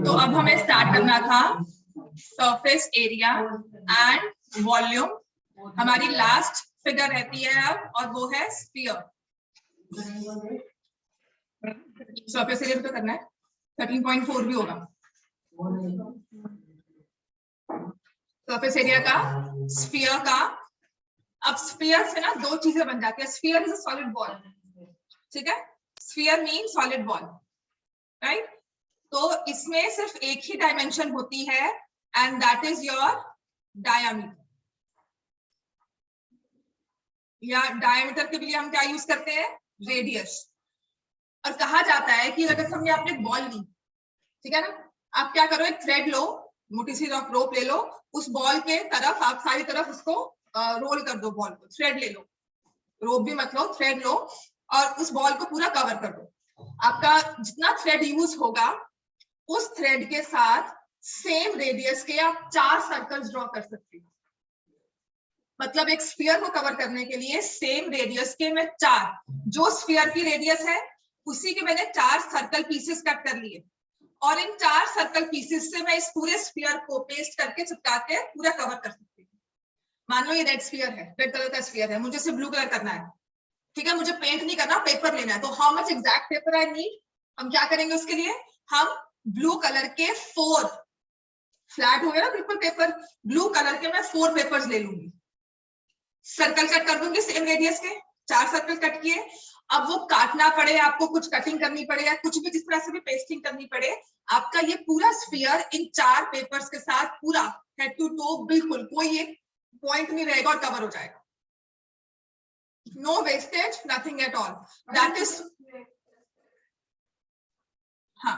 तो अब हमें स्टार्ट करना था सरफेस एरिया एंड वॉल्यूम। हमारी लास्ट फिगर रहती है अब, और वो है स्फीयर। सरफेस एरिया भी तो करना है, 13.4 भी होगा सरफेस एरिया का, स्फीयर का। अब स्फीयर से ना दो चीजें बन जाती है। Sphere is a solid ball, ठीक है। Sphere mean solid ball, right. तो इसमें सिर्फ एक ही डायमेंशन होती है, and that is your diameter. या डायमीटर के लिए हम क्या यूज करते हैं? रेडियस। और कहा जाता है कि अगर हमने आपने बॉल ली, ठीक है ना, आप क्या करो, एक थ्रेड लो, मोटी सी रोप ले लो, उस बॉल के तरफ आप सारी तरफ उसको रोल कर दो बॉल को। थ्रेड ले लो, रोप भी मत लो, थ्रेड लो, और उस बॉल को पूरा कवर कर दो। आपका जितना थ्रेड यूज होगा, उस थ्रेड के साथ सेम रेडियस के आप 4 सर्कल्स ड्रॉ कर सकते हो। मतलब एक स्फीयर को कवर करने के लिए सेम रेडियस के मैं 4, जो स्फीयर की रेडियस है उसी के मैंने 4 सर्कल पीसेस कट कर लिए, और इन 4 सर्कल पीसेस से मैं इस पूरे स्फीयर को पेस्ट करके चिपका के पूरा कवर कर सकती हूँ। मान लो ये रेड स्फीयर है, रेड कलर का स्फीयर है, मुझे सिर्फ ब्लू कलर करना है, ठीक है। मुझे पेंट नहीं करना, पेपर लेना है। तो how much exact paper I need? हम क्या करेंगे उसके लिए? हम ब्लू कलर के 4 फ्लैट हो गया ना बिल्कुल पेपर, ब्लू कलर के मैं 4 पेपर्स ले लूंगी, सर्कल कट कर दूंगी सेम रेडियस के, 4 सर्कल कट किए। अब वो काटना पड़े आपको, कुछ कटिंग करनी पड़े, या कुछ भी जिस तरह से भी पेस्टिंग करनी पड़े, आपका ये पूरा स्फीयर इन 4 पेपर्स के साथ पूरा हेड टू टो बिल्कुल कोई एक पॉइंट नहीं रहेगा और कवर हो जाएगा। No wastage, nothing at all, that is. हाँ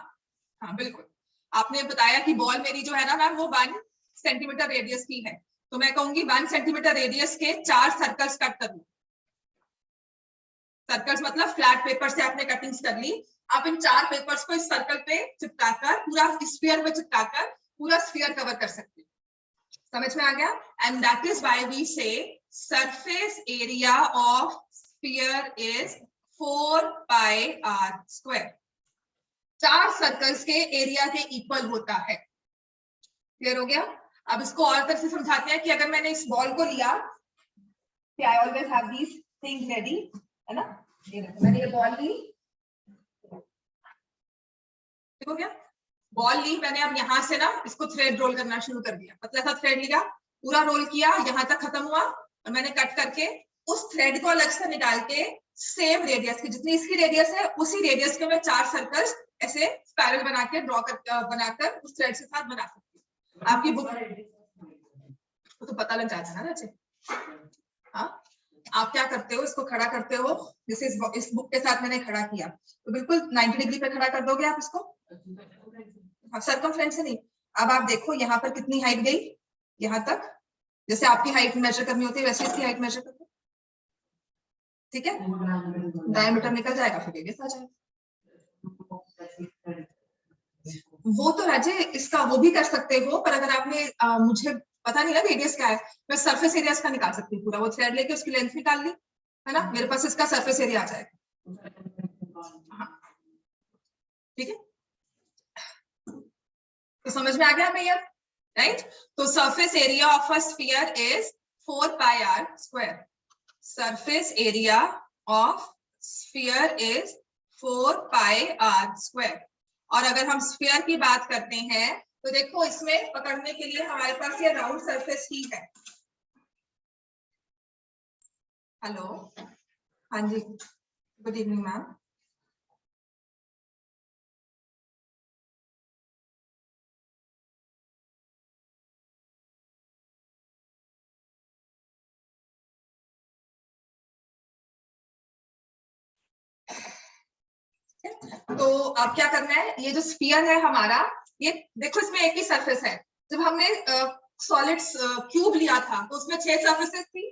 हाँ बिल्कुल। आपने बताया कि बॉल मेरी जो है ना मैम, वो 1 सेंटीमीटर रेडियस की है, तो मैं कहूंगी 1 सेंटीमीटर रेडियस के 4 सर्कल्स कट कर लूं। सर्कल्स मतलब फ्लैट पेपर से आपने कटिंग्स कर ली, आप इन 4 पेपर्स को इस सर्कल पे चिपकाकर, पूरा स्फीयर में चिपकाकर पूरा स्फीयर कवर कर सकते हैं। समझ में आ गया? And that is why we say surface area of sphere is 4 pi r square. 4 circles के एरिया के इक्वल होता है। क्लियर हो गया? अब इसको और तरह से समझाते हैं कि अगर मैंने इस बॉल को लिया, I always have these things ready, है ना। मैंने ये बॉल ली, ठीक हो गया, बॉल ली मैंने। अब यहाँ से ना इसको थ्रेड रोल करना शुरू कर दिया, पतला सा थ्रेड लिया, पूरा रोल किया, यहाँ तक खत्म हुआ, और मैंने कट करके उस थ्रेड को अलग से निकाल के सेम रेडियस की, जितनी इसकी रेडियस है उसी रेडियस के मैं 4 सर्कल्स ऐसे स्पाइरल बना के ड्रॉ कर बनाकर उस थ्रेड के साथ बना सकती हूँ। आपकी बुक तो पता लग जाता है ना अच्छे। हाँ, आप क्या करते हो, इसको खड़ा करते हो, जैसे इस बुक के साथ मैंने खड़ा किया, तो बिल्कुल 90 डिग्री पे खड़ा कर दोगे आप इसको, सर्कमफ्रेंस से नहीं। अब आप देखो यहाँ पर कितनी हाइट गई, यहाँ तक, जैसे आपकी हाइट मेजर करनी होती है वैसे इसकी हाइट मेजर करते, ठीक है। डायमीटर निकल जाएगा, फिर रेडियस आ जाएगा। वो तो राजे इसका वो भी कर सकते हो, पर अगर आपने मुझे पता नहीं ना रेडियस क्या है, मैं सरफेस एरिया इसका निकाल सकती हूँ पूरा। वो थ्रेड लेके उसकी लेंथ निकाल ली, है ना, मेरे पास इसका सरफेस एरिया आ जाएगा। ठीक है, तो समझ में आ गया हमें ये, राइट। तो surface area of a sphere is 4 pi r square. Surface area of sphere is 4 pi r square. और अगर हम स्फीयर की बात करते हैं तो देखो इसमें पकड़ने के लिए हमारे पास ये राउंड सरफेस ही है। हेलो, हाँ जी, गुड इवनिंग मैम। तो अब क्या करना है, ये जो स्फीयर है हमारा, ये देखो इसमें एक ही सरफेस है। जब हमने सॉलिड्स क्यूब लिया था तो उसमें 6 सरफेसेस थी,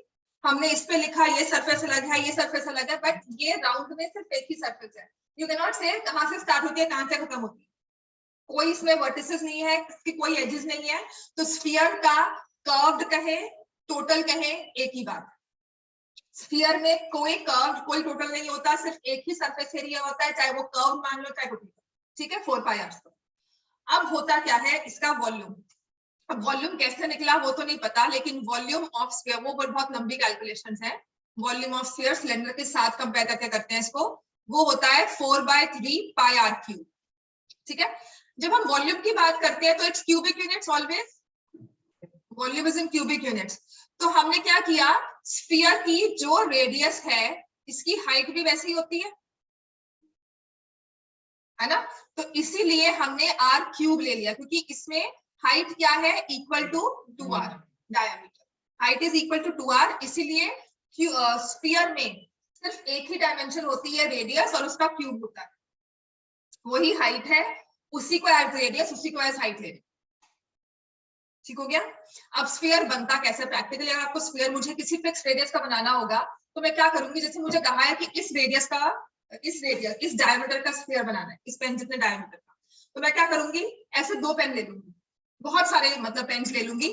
हमने इस पे लिखा ये सरफेस अलग है, ये सरफेस अलग है, बट ये राउंड में सिर्फ एक ही सरफेस है। यू कैन नॉट से कहां से स्टार्ट होती है कहां से खत्म होती है, कोई इसमें वर्टिसेस नहीं है, इसकी कोई एजेस नहीं है। तो स्फीयर का कर्व्ड कहे, टोटल कहे, एक ही बात। स्फीयर में कोई कर्व कोई टोटल नहीं होता, सिर्फ एक ही सरफेस एरिया होता है, चाहे वो कर्व मान लो चाहे कुछ। ठीक है, 4 पाई आर स्क्वायर। अब होता क्या है इसका वॉल्यूम, अब वॉल्यूम कैसे निकला वो तो नहीं पता, लेकिन वॉल्यूम ऑफ स्फीयर, वो बहुत लंबी कैलकुलेशंस है, वॉल्यूम ऑफ स्फीयर सिलेंडर के साथ कंपेयर करके करते हैं इसको, वो होता है 4/3 पाई आर क्यूब। ठीक है, जब हम वॉल्यूम की बात करते हैं तो it's cubic units always, volume is in cubic units. तो हमने क्या किया, स्फीयर की जो रेडियस है इसकी हाइट भी वैसी ही होती है ना, तो इसीलिए हमने आर क्यूब ले लिया, क्योंकि इसमें हाइट क्या है, equal to 2r, diameter height is equal to 2r, इसीलिए स्फीयर में सिर्फ एक ही डायमेंशन होती है रेडियस, और उसका क्यूब होता है, वही हाइट है, उसी को एज रेडियस, उसी को एज हाइट ले। ठीक हो गया। अब स्फीयर बनता कैसे प्रैक्टिकली, अगर आपको स्फीयर मुझे किसी फिक्स रेडियस का बनाना होगा तो मैं क्या करूंगी, जैसे मुझे कहा है कि इस रेडियस का, इस डायमीटर का स्फीयर बनाना है, इस पेन जितने डायमीटर का, तो मैं क्या करूंगी, ऐसे 2 पेन ले लूंगी, बहुत सारे मतलब पेन्स ले लूंगी,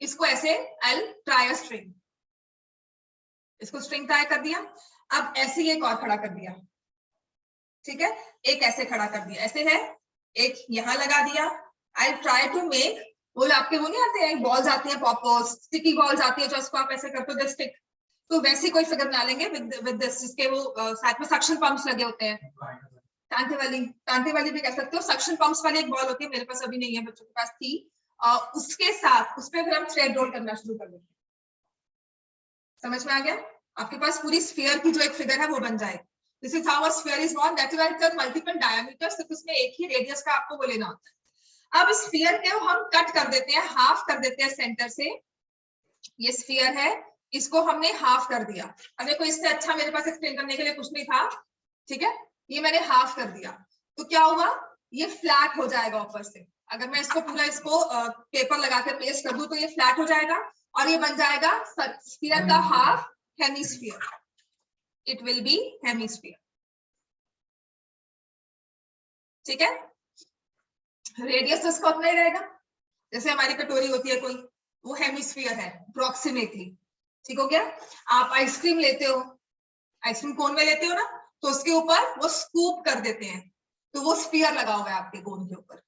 इसको ऐसे आई ट्राई अ स्ट्रिंग, इसको स्ट्रिंग ट्राई कर दिया, अब ऐसे ही एक और खड़ा कर दिया, ठीक है, एक ऐसे खड़ा कर दिया, ऐसे है, एक यहाँ लगा दिया, आई ट्राई टू मेक, वो आपके वो नहीं आते हैं बॉल्स आते हैं, पॉपर्स, स्टिकी बॉल्स आती है जो इसको आप ऐसे करते हो स्टिक, तो वैसे कोई फिगर बना लेंगे विद दिस, जिसके वो साथ में सक्शन पंप्स लगे होते हैं, तांते वाली भी कह सकते हो, सक्शन पंप्स वाली एक बॉल होती है, मेरे पास अभी नहीं है, बच्चों के पास थी, उसके साथ उस पर फिर हम थ्रेड रोल करना शुरू कर देंगे। समझ में आ गया, आपके पास पूरी स्फीयर की जो एक फिगर है वो बन जाएगी। This is how a sphere is born, that is why it has multiple diameters, सिर्फ उसमें एक ही रेडियस का आपको वो लेना होता है। अब इस स्फीयर को हम कट कर देते हैं, हाफ कर देते हैं सेंटर से, ये स्फीयर है, इसको हमने हाफ कर दिया। अब देखो इससे अच्छा मेरे पास एक्सप्लेन करने के लिए कुछ नहीं था, ठीक है, ये मैंने हाफ कर दिया, तो क्या हुआ, ये फ्लैट हो जाएगा ऊपर से, अगर मैं इसको पूरा इसको पेपर लगा कर पेस्ट कर दूं तो ये फ्लैट हो जाएगा, और ये बन जाएगा स्फीयर का half hemisphere, it will B hemisphere. ठीक है, रेडियस तो इसको अपना ही रहेगा, जैसे हमारी कटोरी होती है कोई, वो हेमिस्फीयर है अप्रोक्सीमेटली। ठीक हो गया। आप आइसक्रीम लेते हो, आइसक्रीम कोन में लेते हो ना, तो उसके ऊपर वो स्कूप कर देते हैं, तो वो स्फीयर लगा हुआ है आपके कोन के ऊपर,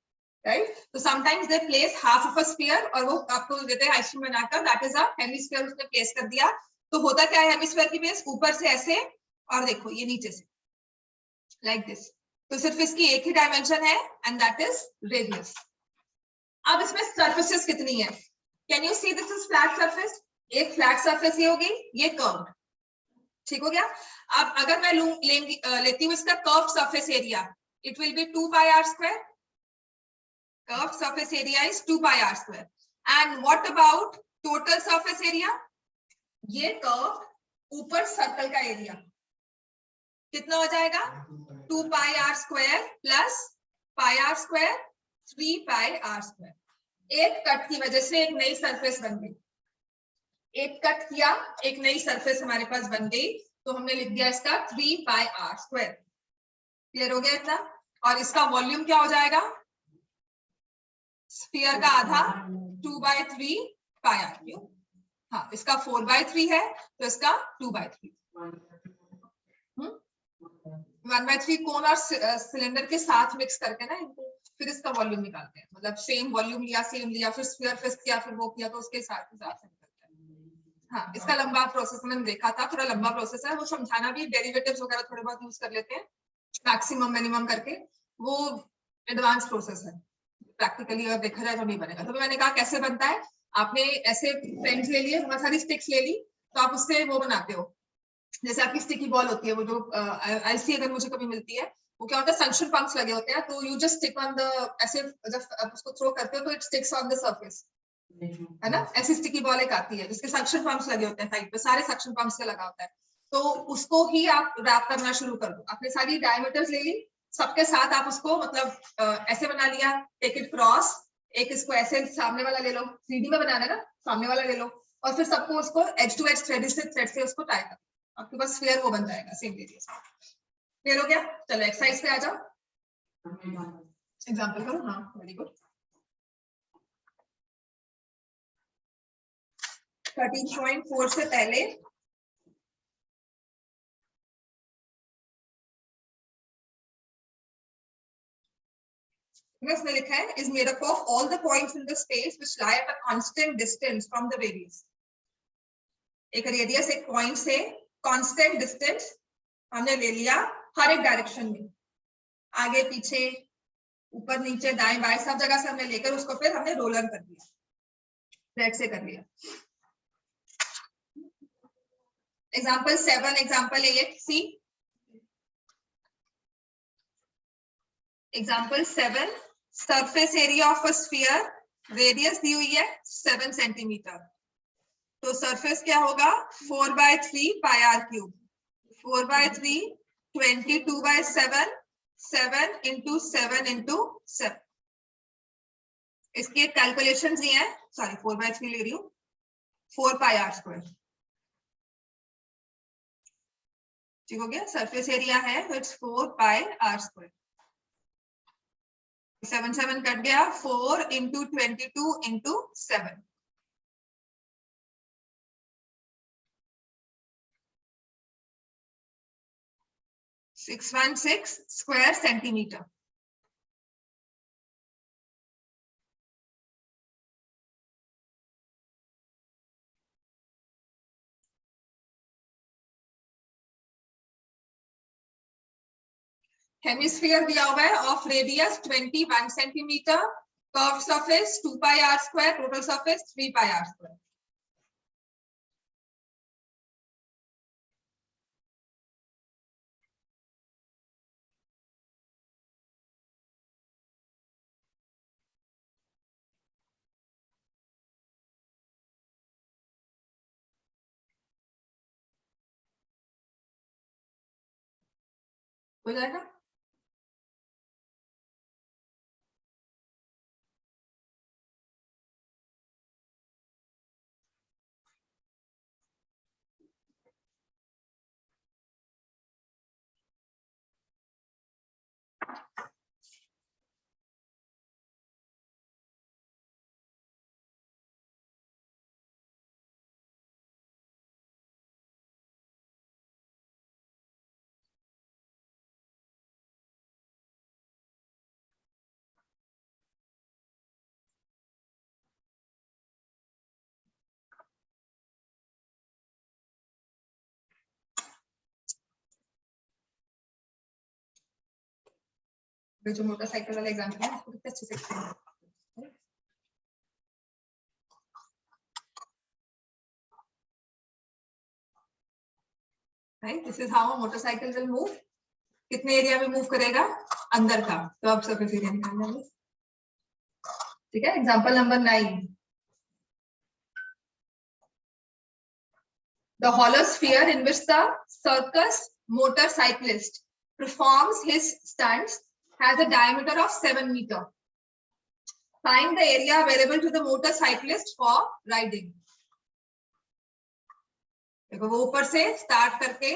राइट। तो sometimes they place half of a sphere और वो आपको देते हैं आइसक्रीम बनाकर, दैट इज अ हेमिस्फीयर, उसने प्लेस कर दिया। तो होता क्या है हेमिस्फीयर की बेस, ऊपर से ऐसे, और देखो ये नीचे से लाइक दिस, तो सिर्फ इसकी एक ही डायमेंशन है एंड दैट इज रेडियस। अब इसमें सरफेसेस कितनी है, can you see this is flat surface, एक फ्लैट सरफेस ये होगी, ये कर्व्ड। ठीक हो गया। अब अगर मैं लेती हूँ इसका curved surface area, it will be 2 pi r square, curved surface area is 2 pi r square. And what about total surface area, ये कर्व ऊपर सर्कल का एरिया कितना हो जाएगा, 2 pi r square plus pi r square 3 pi r square. एक cut की वजह से एक नई सरफेस बन गई, एक कट किया, एक नई सरफेस हमारे पास बन गई, तो हमने लिख दिया इसका 3 पाई आर स्क्वायर। क्लियर हो गया इतना। और इसका वॉल्यूम क्या हो जाएगा, स्फीयर का आधा 2/3 पाई आर क्यूब। हाँ, इसका 4/3 है तो इसका 2/3, 1/3 कोन और सिलेंडर के साथ मिक्स करके ना इनको, फिर इसका वॉल्यूम निकालते हैं, मतलब सेम वॉल्यूम लिया, सेम लिया, फिर स्फीयर फिक्स किया, फिर वो किया, तो उसके साथ हिसाब से निकलता है। हाँ, इसका लंबा प्रोसेस मैंने देखा था, थोड़ा लंबा प्रोसेस है, वो समझाना भी, डेरिवेटिव्स वगैरह थोड़े बहुत यूज कर लेते हैं, मैक्सिमम मिनिमम करके, वो एडवांस प्रोसेस है, प्रैक्टिकली अगर देखा जाए तो नहीं बनेगा। तो मैंने कहा कैसे बनता है, आपने ऐसे पेन्स ले लिए, बहुत सारी स्टिक्स ले ली, तो आप उससे वो बनाते हो, जैसे आपकी स्टिकी बॉल होती है, वो जो ऐसी अगर मुझे कभी मिलती है, वो क्या होता है सक्शन पंप्स लगे होते हैं, तो you just stick on the, ऐसे जब आप उसको थ्रो करते हो तो it sticks on the surface, है ना। ऐसी स्टिकी बॉल एक आती है जिसके सक्शन पंप्स लगे होते हैं साइड पे, सारे सक्शन पंप्स से लगा होता है, तो उसको ही आप रैप करना शुरू कर दो। आपने सारी डायमीटर्स ले ली, सबके साथ आप उसको मतलब ऐसे बना लिया, टेक इट क्रॉस, एक इसको ऐसे सामने वाला ले लो, 3D में बनाना है ना, सामने वाला ले लो, और फिर सबको उसको एज टू एज थ्रेड से उसको टाई कर, आपके पास स्फीयर वो बन जाएगा सेम रेडियस। क्लियर हो गया। चलो एक्सरसाइज पे आ जाओ, एग्जांपल करो। हाँ, वेरी गुड। 13.4 से पहले इसमें लिखा है is made up of all the points in the space which lie at a constant distance from the radius. एक रेडियस एक पॉइंट से कांस्टेंट डिस्टेंस हमने ले लिया हर एक डायरेक्शन में, आगे पीछे ऊपर नीचे दाएं बाएं सब जगह से हमने लेकर उसको फिर हमने रोलर कर दिया, थ्रेड से कर लिया। Example 7, example 8, see example 7, surface area of a sphere, radius दी हुई है 7 सेंटीमीटर, तो सरफेस क्या होगा 4/3 pi r cube, 4/3 22/7, 7 into 7 into 7। इसकी कैलकुलेशन दिए हैं, सॉरी 4/3 ले रही हूँ, 4 पाई आर स्क्वायर, ठीक हो गया। सरफेस एरिया है तो it's 4 pi r square, 7 7 cut गया, 4 into 22 into 7, (616 square centimeter). Hemisphere दिया हुआ है of radius 21 centimetre, curve surface 2 pi r square, total surface 3 pi r square. हो जाएगा। जो मोटरसाइकिल वाला एग्जाम्पल है उसको कितने अच्छे से एक्सप्लेन करते हैं। This is how motorcycle will move, कितने एरिया में मूव करेगा, अंदर का, तो आप सरफेस एरिया निकाल लेंगे, ठीक है। Example number 9, the hollow sphere in which the circus motorcyclist performs his stunts has a diameter of 7 meters. Find the area available to the motorcyclist for riding. देखो वो ऊपर से स्टार्ट करके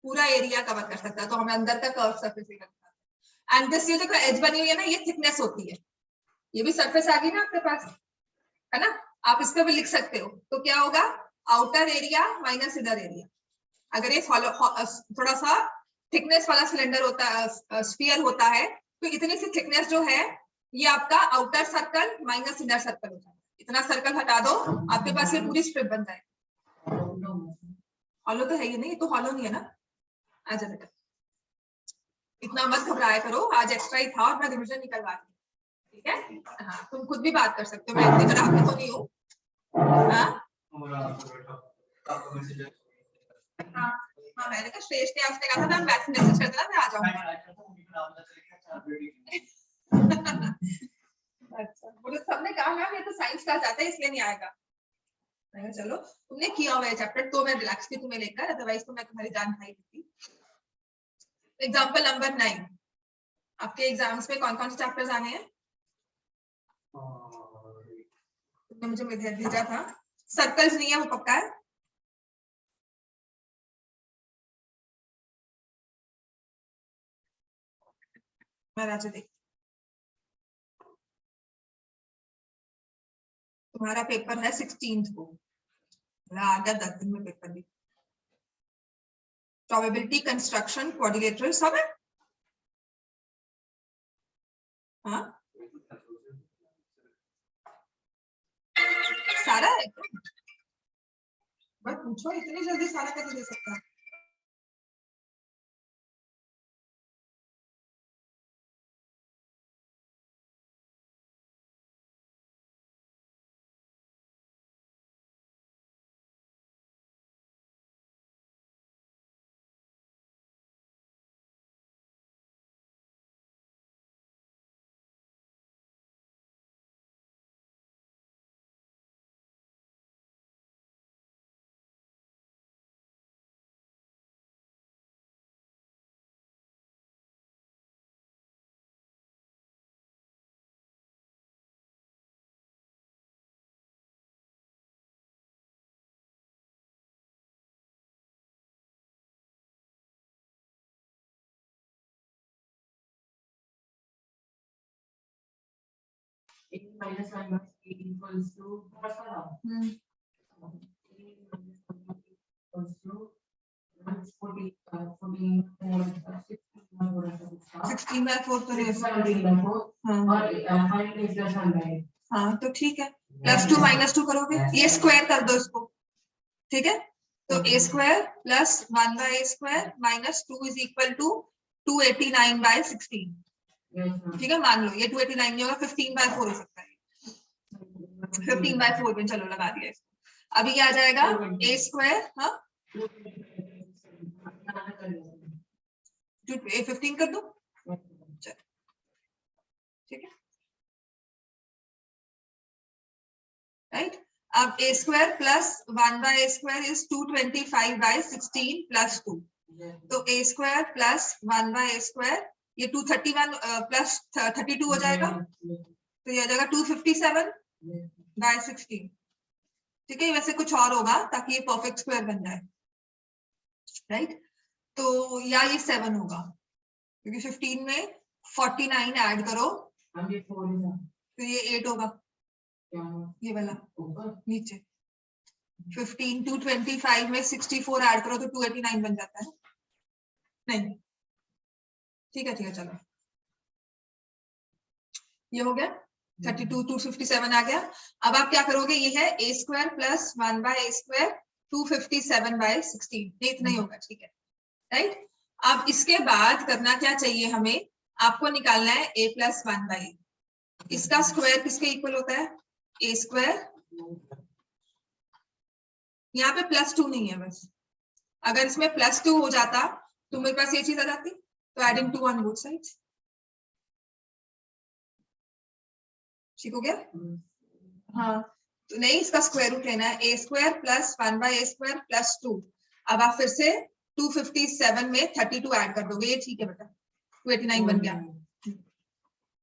पूरा एरिया कवर कर सकता है, तो हमें अंदर का कर्व सरफेस एरिया है। एंड दिस ये जो एज बनी हुई है ना, ये थिकनेस होती है, ये भी सरफेस आ गई ना आपके पास, है ना, आप इस पे भी लिख सकते हो। तो क्या होगा, outer area minus inner area. अगर ये थोड़ा सा थिकनेस वाला सिलेंडर होता है, स्फीयर होता है, तो इतनी सी थिकनेस जो है ये आपका outer circle minus inner circle होता है। इतना सर्कल हटा दो, आपके पास ये पूरी स्ट्रिप बन जाएगी। हॉलो तो है ही नहीं, तो हॉलो नहीं है ना। आजा बेटा, इतना मत घबराया करो, आज एक्स्ट्रा ही था और मैं रिविजन निकलवा दी, ठीक है। हाँ, तुम खुद भी बात कर सकते हो, मैं इतनी खराब तो नहीं हूँ। हाँ, मैंने कहा श्रेष्ठ ने आपने कहा था मैं मैसेज कर देना, मैं आ जाऊंगा। अच्छा, बोले सबने कहा मैम ये तो साइंस क्लास जाता है इसलिए नहीं आएगा। मैंने चलो तुमने किया हुआ है चैप्टर, तो मैं रिलैक्स थी तुम्हें लेकर, अदरवाइज तो मैं तुम्हारी जान खाई थी। एग्जाम्पल नंबर 9, आपके एग्जाम्स में कौन कौन से चैप्टर्स आने हैं? तुमने मुझे भेजा था, सर्कल्स नहीं है वो पक्का है। राजा देख, तुम्हारा पेपर है 16th को, आ गया 10 दिन में पेपर भी। प्रोबेबिलिटी, कंस्ट्रक्शन, क्वाड्रिलेटरल सब है। हाँ, रहा है बस पूछो, इतनी जल्दी सारा कैसे दे सकता है? minus 1 by 8 equals to equals to 14 16 by 4 तो 17 by 4 और 5 is plus 1 by 8. हाँ तो ठीक है, +2 -2 करोगे, ये स्क्वायर कर दो इसको, ठीक है? तो a square plus 1 by a square minus 2 is equal to 289 by 16. ठीक है, मान लो ये 289 नहीं होगा, 15 by 4 हो सकता है, 15 by 4 में चलो लगा दिया इसको. अभी क्या आ जाएगा a स्क्वायर, हाँ 15 कर दो, चलो ठीक है, राइट. अब a square plus 1 by a square is 225 by 16 plus 2. तो a square plus 1 by a square ये 231 प्लस 32 हो जाएगा, तो ये हो जाएगा 257 by 16. ठीक है, वैसे कुछ और होगा ताकि ये परफेक्ट स्क्वायर बन जाए, राइट. तो या ये 7 होगा क्योंकि 15 में 49 ऐड करो तो ये 8 होगा, ये वाला नीचे 15 225 में 64 ऐड करो तो 289 बन जाता है. नहीं ठीक है चलो, ये हो गया 32 257 आ गया. अब आप क्या करोगे, ये है a square plus 1 by a square 257 by 16, ये इतना ही होगा, ठीक है, राइट. अब इसके बाद करना क्या चाहिए हमें, आपको निकालना है a प्लस 1 by a. इसका स्क्वायर किसके इक्वल होता है, a स्क्वायर. यहाँ पे +2 नहीं है, बस अगर इसमें +2 हो जाता तो मेरे पास ये चीज आ जाती, तो एडिंग 2 ऑन बोथ साइड्स. ठीक हो गया, हाँ. तो नहीं, इसका स्क्वायर रूट लेना है, a square plus 1 by a square plus 2. अब आप फिर से 257 में 32 ऐड कर दोगे, ये ठीक है बेटा, 289 बन गया,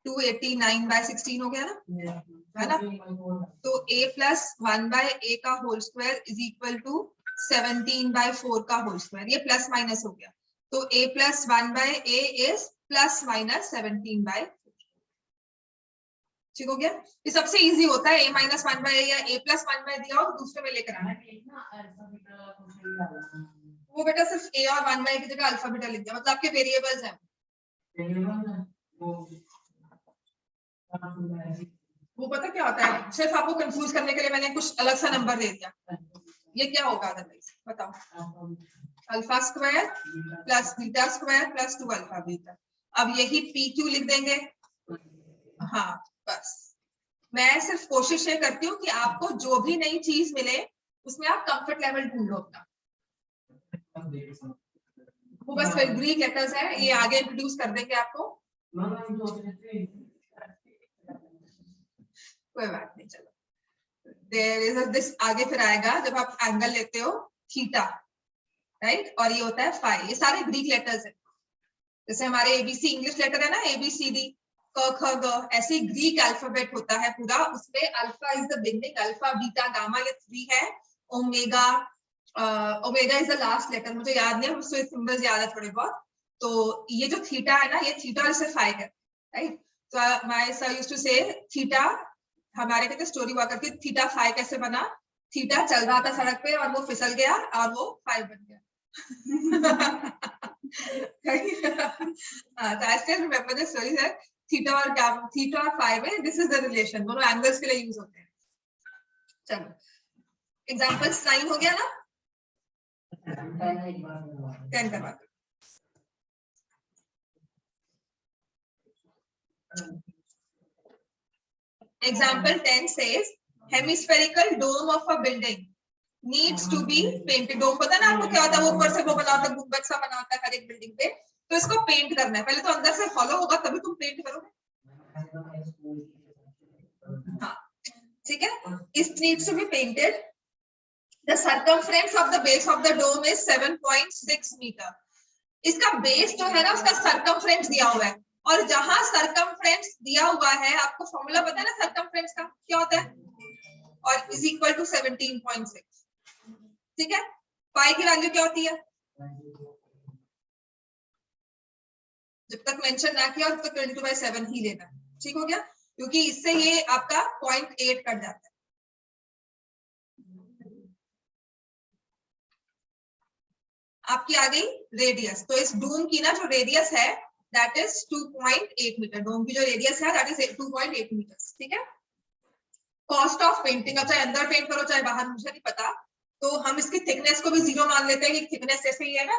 289 by 16 हो गया ना, है ना. तो a प्लस 1 by a का whole square is equal to 17 by 4 का होल स्क्वायर, ये प्लस माइनस हो गया, तो a plus 1 by a is plus minus 17 by 4. ठीक हो गया, ये सबसे इजी होता है, a माइनस 1 by a या a प्लस 1 by दिया हो दूसरे में लेकर आना. वो बेटा सिर्फ a और 1 by की जगह अल्फा बीटा लिख दिया, मतलब आपके वेरिएबल्स हैं, वो पता क्या होता है, सिर्फ आपको कंफ्यूज करने के लिए मैंने कुछ अलग सा नंबर दे दिया. ये क्या होगा अदरवाइज बताओ, alpha square plus beta square plus 2 alpha beta. अब यही pq लिख देंगे, हाँ बस. मैं सिर्फ कोशिश ये करती हूँ कि आपको जो भी नई चीज मिले उसमें आप कंफर्ट लेवल ढूंढ लो अपना. वो बस फिर ग्रीक लेटर्स है, ये आगे इंट्रोड्यूस कर देंगे आपको, कोई बात नहीं. चलो, देयर इज दिस आगे फिर आएगा जब आप एंगल लेते हो थीटा, राइट, और ये होता है फाई. ये सारे ग्रीक लेटर्स हैं, जैसे हमारे एबीसी इंग्लिश लेटर है ना, ABCD क ख ग, ऐसे ग्रीक अल्फाबेट होता है पूरा, उसमें alpha is the beginning, alpha beta gamma ये 3 है, omega omega is the last letter, मुझे याद नहीं है, मुझे सिंबल्स याद है थोड़े बहुत. तो ये जो थीटा है ना, ये थीटा और इससे फाई है, राइट. तो माय सर यूज्ड टू से थीटा, हमारे कहते स्टोरी हुआ करती, थीटा फाई कैसे बना, थीटा चल रहा था सड़क पे और वो फिसल गया और वो फाई बन गया. I still remember the story that theta और फाई में दिस इज द रिलेशन, दोनों एंगल्स के लिए यूज होते हैं. चलो एग्जाम्पल 9 हो गया ना, 10 करवा दो। Example 10 says hemispherical dome of a building needs to be painted. डोम पता है ना आपको क्या होता है, वो ऊपर से वो बना होता है, गुंबद सा बना होता है हर एक बिल्डिंग पे, तो इसको पेंट करना है। पहले तो अंदर से हॉलो होगा तभी तुम पेंट करोगे। हाँ ठीक है, it needs to be painted. The circumference of the base of the dome is 7.6 meter. इसका बेस जो है ना उसका सर्कमफ्रेंस दिया हुआ है, और जहां सर्कमफ्रेंस दिया हुआ है आपको फॉर्मूला पता है ना सर्कमफ्रेंस का क्या होता है, और इज इक्वल टू 17.6। ठीक है, पाई की वैल्यू क्या होती है, जब तक मेंशन ना किया तब तक 22/7 ही लेना। ठीक हो गया, क्योंकि इससे ये आपका 0.8 कट जाता है। आपकी आ गई रेडियस, तो इस डूम की ना जो रेडियस है दैट इज 2.8 मीटर। डोम की जो रेडियस है दैट इज 2.8 मीटर। ठीक है, कॉस्ट ऑफ पेंटिंग, चाहे अंदर पेंट करो चाहे बाहर, मुझे नहीं पता, तो हम इसकी थिकनेस को भी 0 मान लेते हैं कि थिकनेस ऐसे ही है ना,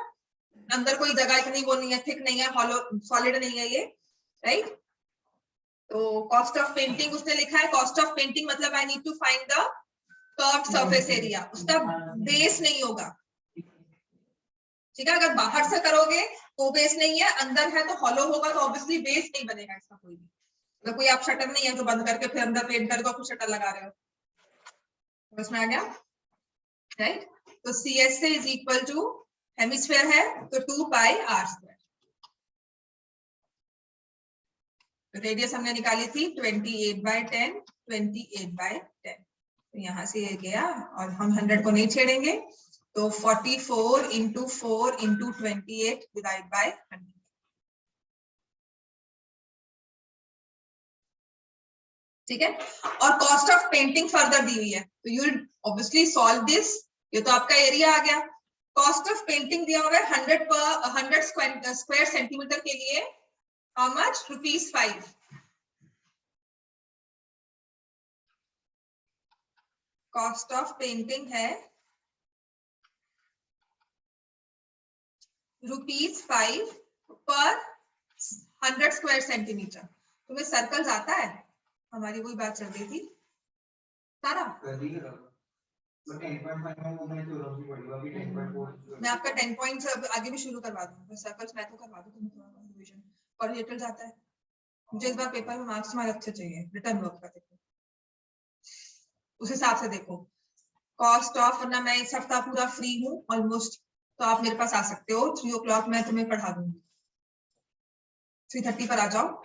अंदर कोई जगह इतनी वो नहीं है, थिक नहीं है, हॉलो सॉलिड नहीं है ये, राइट। तो कॉस्ट ऑफ पेंटिंग उसने लिखा है, कॉस्ट ऑफ पेंटिंग मतलब I need to find the curved surface area, उसका बेस नहीं होगा। ठीक है, अगर बाहर से करोगे तो बेस नहीं है, अंदर है तो हॉलो होगा, तो ऑब्वियसली बेस नहीं बनेगा इसका कोई भी। तो कोई आप शटर नहीं है जो बंद करके फिर अंदर पेंट करके फिर शटर लगा रहे हो, उसमें आ गया, राइट। तो CS से इज इक्वल टू हेमिस्फेयर है तो 2πr²। रेडियस हमने निकाली थी 28/10, 28/10। तो यहाँ से ये गया और हम 100 को नहीं छेड़ेंगे, तो 44 × 4 × 28 डिवाइड बाय 100। ठीक है, और कॉस्ट ऑफ पेंटिंग फर्दर दी हुई है, तो यू ऑब्वियसली सॉल्व दिस। ये तो आपका एरिया आ गया। कॉस्ट ऑफ पेंटिंग दिया हुआ है 100 स्क्वायर सेंटीमीटर के लिए, how much, ₹5। Cost of painting है ₹5 पर 100 स्क्वायर सेंटीमीटर। तुम्हें सर्कल्स आता है, हमारी वही बात चल रही थी सारा। मैं आपका 10 पॉइंट्स आगे भी शुरू करवा दूंगा, सर्कल्स मैं तो करवा दूं, तुम्हें थोड़ा रिवीजन और रिलेटेड जाता है। मुझे इस बार पेपर में मार्क्स तुम्हारे अच्छे चाहिए, रिटर्न वर्क का देखो उस हिसाब से देखो। कॉस्ट ऑफ, वरना मैं इस हफ्ता पूरा फ्री हूँ ऑलमोस्ट, तो आप मेरे पास आ सकते हो 3 o'clock मैं तुम्हें पढ़ा दूंगी। 3:30 पर आ जाओ,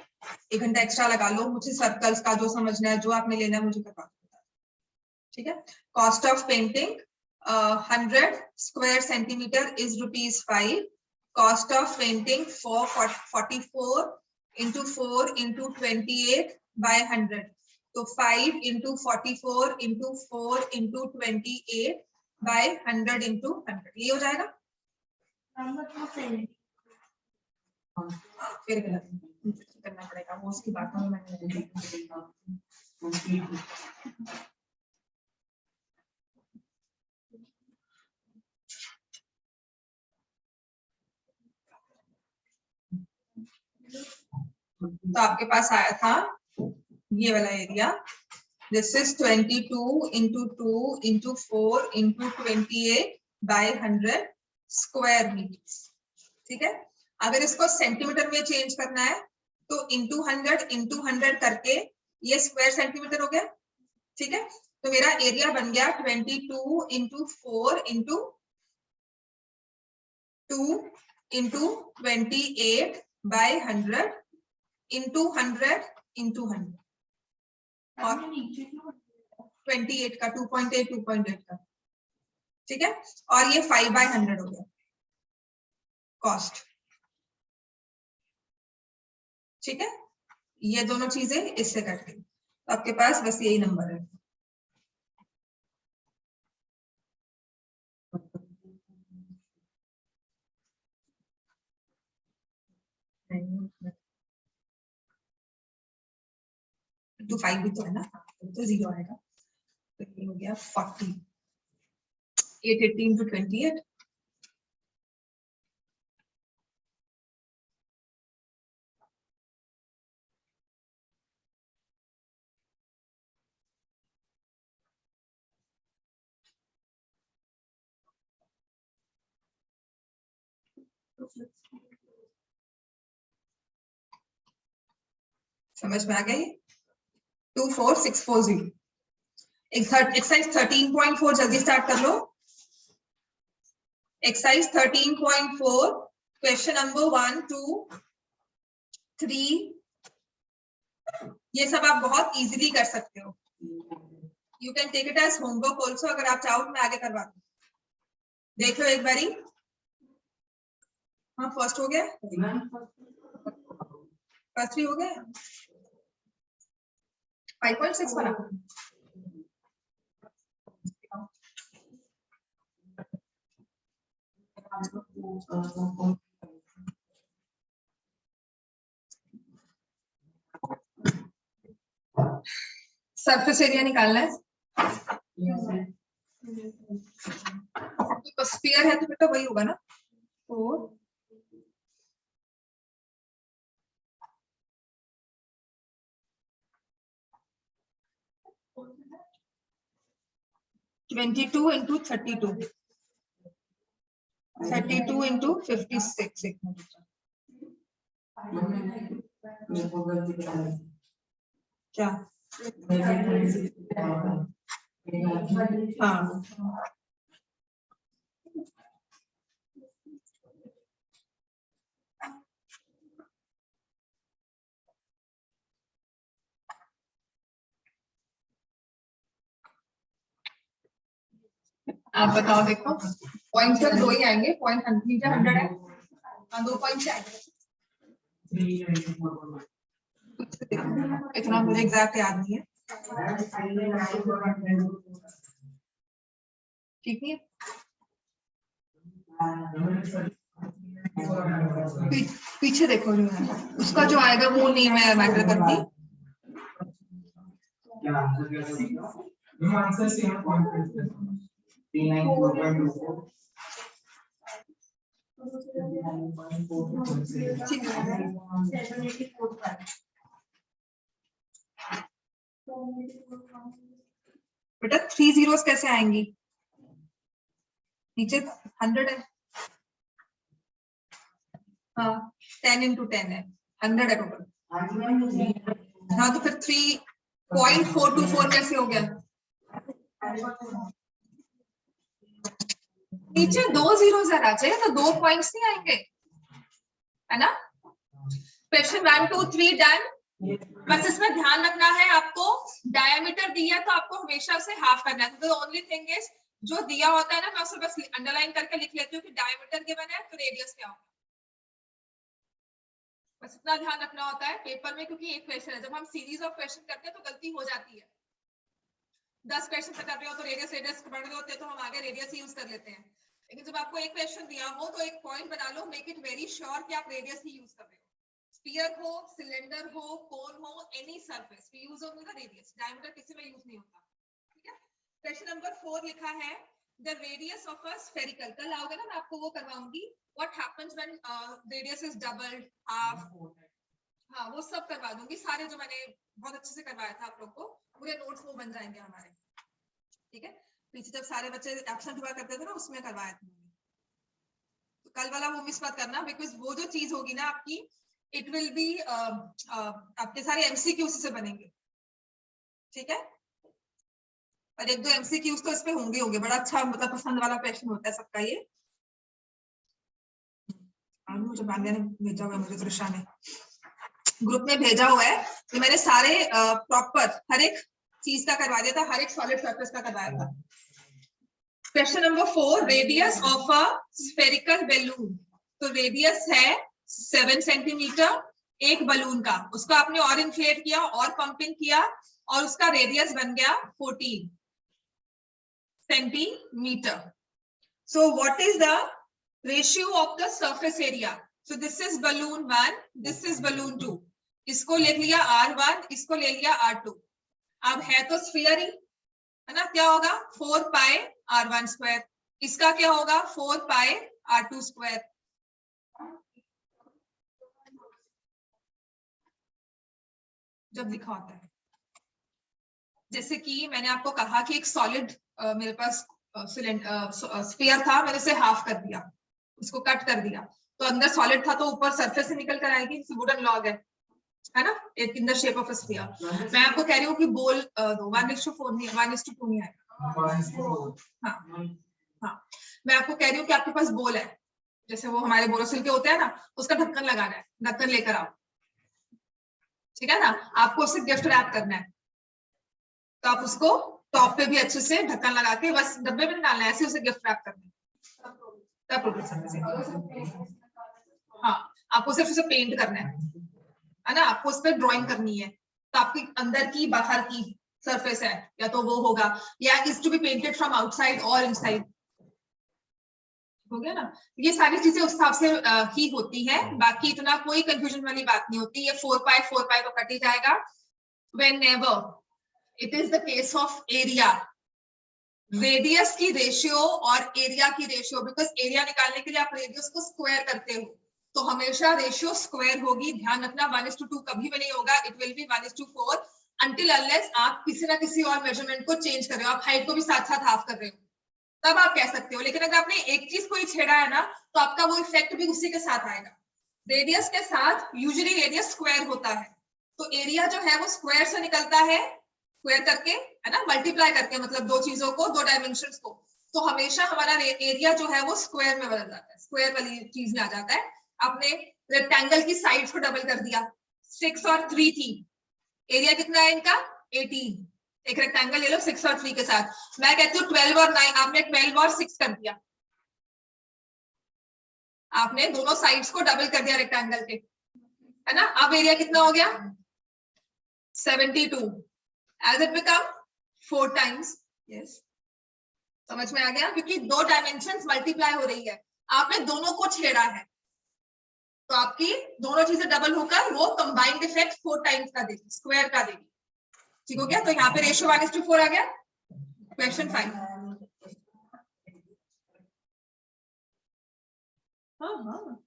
1 घंटा एक्स्ट्रा लगा लो, मुझे सर्कल्स का जो समझना है, जो आपने लेना है मुझे करवा दो। ठीक है, cost of painting 100 square centimetre is ₹5। Cost of painting 44 × 4 × 28/100, तो 5 × 44 × 4 × 28/100 × 100, ये हो जाएगा। फिर गलत करना पड़ेगा, वो उसकी बात में मैंने तो आपके पास आया था ये वाला area, this is 22 × 2 × 4 × 28/100 square metre. ठीक है, अगर इसको सेंटीमीटर में चेंज करना है तो × 100 करके ये स्क्वायर सेंटीमीटर हो गया। ठीक है, तो मेरा एरिया बन गया 22 × 4 × 2 × 28/100 × 100 × 100 और 28 का 2.8 का। ठीक है, और ये 5/100 हो गया कॉस्ट। ठीक है, ये दोनों चीजें इससे कट गई, तो आपके पास बस यही नंबर है। तो 5 भी तो है ना, तो 0 आएगा। तो ये हो गया 40, 880 into 28, समझ में आ गई? 24640। एक्सरसाइज 13.4 जल्दी स्टार्ट कर लो। एक्सरसाइज 13.4 क्वेश्चन नंबर 1, 2, 3, ये सब आप बहुत इजीली कर सकते हो। You can take it as homework also, अगर आप चाहो तो मैं आगे करवा दूं। देख लो एक बारी। हाँ फर्स्ट हो गया, फर्स्ट 3 हो गया, 5.6 बना। सरफेस एरिया निकालना है। तो स्फीयर है तो बेटा वही होगा ना, 4 22 into 32, 32 into 56। क्या? हाँ आप बताओ। देखो पॉइंट तो 2 ही आएंगे, पॉइंट नीचे 100 है। हाँ 2 पॉइंट आएंगे। इतना मुझे एग्जैक्ट याद नहीं है, ठीक है। पीछे देखो जो है उसका जो आएगा वो नहीं मैं मैटर करती। बेटा 3 zeros कैसे आएंगी? नीचे 100 है। हाँ 10 into 10 है, 100 है टोटल। हाँ तो फिर 3.424 कैसे हो गया? नीचे 2 zeros है राजे, तो 2 पॉइंट्स नहीं आएंगे, है ना? Question 1, 2, 3 done. बस इसमें ध्यान रखना है आपको, डायमीटर दिया तो आपको हमेशा उसे हाफ करना है। तो ओनली थिंग इज जो दिया होता है ना, मैं उसे बस अंडरलाइन करके लिख लेती हूँ कि डायमीटर गिवन है तो रेडियस क्या होगा। बस इतना ध्यान रखना होता है पेपर में, क्योंकि एक क्वेश्चन है। जब हम सीरीज ऑफ क्वेश्चन करते हैं तो गलती हो जाती है। 10 क्वेश्चन कर रहे हो तो रेडियस पढ़ रहे होते हैं तो हम आगे रेडियस यूज कर लेते हैं। लेकिन जब आपको एक क्वेश्चन दिया हो तो एक पॉइंट बना लो, मेक इट वेरी श्योर कि आप रेडियस ही यूज कर रहे हो। स्फीयर हो, सिलेंडर हो, कोन हो, any surface we use only the radius, diameter किसी में यूज नहीं होता। ठीक है। क्वेश्चन नंबर 4 लिखा है the radius of a spherical. कल आओगे ना मैं आपको वो करवाऊंगी, what happens when radius is doubled, half, हाँ वो सब करवा दूंगी। सारे जो मैंने बहुत अच्छे से करवाया था आप लोग को, पूरे नोट्स वो बन जाएंगे हमारे। ठीक है। पीछे जब सारे बच्चे एब्सेंट हुआ करते थे ना उसमें करवाया था। तो कल वाला वो मिस मत करना, बिकॉज वो जो चीज होगी ना आपकी, इट विल बी आपके सारे एमसीक्यूज से बनेंगे। ठीक है। और 1-2 एमसीक्यूज तो इस पे होंगे। बड़ा अच्छा मतलब पसंद वाला क्वेश्चन होता है सबका ये। मुझे बांग्ला ने भेजा हुआ है, मुझे त्रिशा ने ग्रुप में भेजा हुआ है कि मैंने सारे प्रॉपर हर एक चीज का करवा दिया था, हर एक सॉलिड सरफेस का करवाया था। Question number 4, radius of a spherical balloon. तो रेडियस है 7 सेंटीमीटर एक बलून का, उसको आपने और इन्फ्लेट किया और पंपिंग किया और उसका रेडियस बन गया 14 centimetre. So what is the ratio of the surface area? So this is balloon 1, this is balloon 2। इसको ले लिया R1, इसको ले लिया R2। अब है तो स्फीयर ही, है ना, क्या होगा 4 पाई r1 स्क्वायर, इसका क्या होगा 4 पाई r2 स्क्वायर। जब लिखा होता है, जैसे कि मैंने आपको कहा कि एक सॉलिड मेरे पास स्फीयर था, मैंने उसे हाफ कर दिया, उसको कट कर दिया, तो अंदर सॉलिड था तो ऊपर सरफेस से निकल कर आएगी, वुडन लॉग है ना, एक in the shape of a sphere. मैं आपको कह रही हूँ कि बोल 1:4 नहीं, 1:2 नहीं आएगा। हाँ, मैं आपको कह रही हूँ कि आपके पास बोल है, जैसे वो हमारे बोरोसिल के होते हैं ना, उसका ढक्कन लगाना है, ढक्कन लेकर आओ, ठीक है ना, आपको उसे गिफ्ट रैप करना है, तो आप उसको टॉप पे भी अच्छे से ढक्कन लगा के, बस डब्बे में डालना है, ऐसे उसे गिफ्ट रैप करना है, तब प्रोडक्ट सर्विस। हाँ, आपको सिर्फ उसे पेंट करना है ना, आपको उस पर ड्राइंग करनी है, तो आपकी अंदर की बाहर की सरफेस है, या तो वो होगा, या is to be painted from outside और इनसाइड, हो गया ना। ये सारी चीजें उस हिसाब से ही होती है, बाकी इतना कोई कंफ्यूजन वाली बात नहीं होती। ये 4 पाई तो कट ही जाएगा। whenever it is the case of area, radius की रेशियो और एरिया की रेशियो, बिकॉज एरिया निकालने के लिए आप रेडियस को स्क्वायर करते हो, तो हमेशा रेशियो स्क्वायर होगी, ध्यान रखना। 1:2 कभी भी नहीं होगा, it will B 1:4 until unless आप किसी ना किसी और मेजरमेंट को चेंज कर रहे हो, आप हाइट को भी साथ साथ हाफ कर रहे हो, तब आप कह सकते हो। लेकिन अगर आपने एक चीज को ही छेड़ा है ना, तो आपका वो इफेक्ट भी उसी के साथ आएगा। रेडियस के साथ यूजुअली रेडियस स्क्वायर होता है, तो एरिया जो है वो स्क्वायर से निकलता है, स्क्वायर करके, है ना, मल्टीप्लाई करके, मतलब दो चीजों को, दो डायमेंशंस को, तो हमेशा हमारा एरिया जो है वो स्क्वायर में बदल जाता है, स्क्वायर वाली चीज में आ जाता है। आपने रेक्टेंगल की साइड्स को डबल कर दिया, 6 और 3 थी, एरिया कितना है इनका 18, एक रेक्टेंगल ले लो 6 और 3 के साथ, मैं कहती हूँ 12 और 9, आपने 12 और 6 कर दिया, आपने दोनों साइड्स को डबल कर दिया रेक्टेंगल के, है ना। अब एरिया कितना हो गया 72, as it become 4 times. Yes, समझ में आ गया, क्योंकि दो डायमेंशंस मल्टीप्लाई हो रही है, आपने दोनों को छेड़ा है, तो आपकी दोनों चीजें डबल होकर वो कंबाइंड इफेक्ट 4 टाइम्स का देगी, स्क्वायर का देगी। ठीक हो गया, तो यहाँ पे रेशियो 1:4 आ गया। क्वेश्चन 5। हाँ,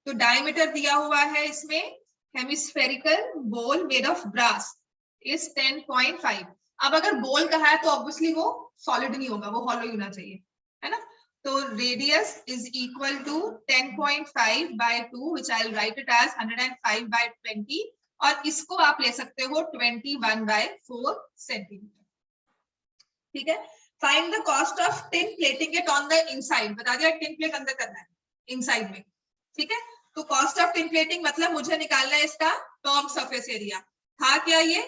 तो डायमीटर दिया हुआ है इसमें, हेमिस्फेरिकल बोल मेड ऑफ ब्रास इज 10.5। अब अगर बोल कहा है तो ऑब्वियसली वो सॉलिड नहीं होगा, वो हॉलो ही होना चाहिए, है ना। तो radius is equal to 10.5 by 2, which I will write it as 105 by 20, और इसको आप ले सकते हो 21/4 सेंटीमीटर। ठीक है, find the cost of tin plating it on the inside, बता दिया टिन प्लेट अंदर करना है इनसाइड में। ठीक है, तो कॉस्ट ऑफ टिन प्लेटिंग मतलब मुझे निकालना है इसका टॉप सरफेस एरिया, था क्या ये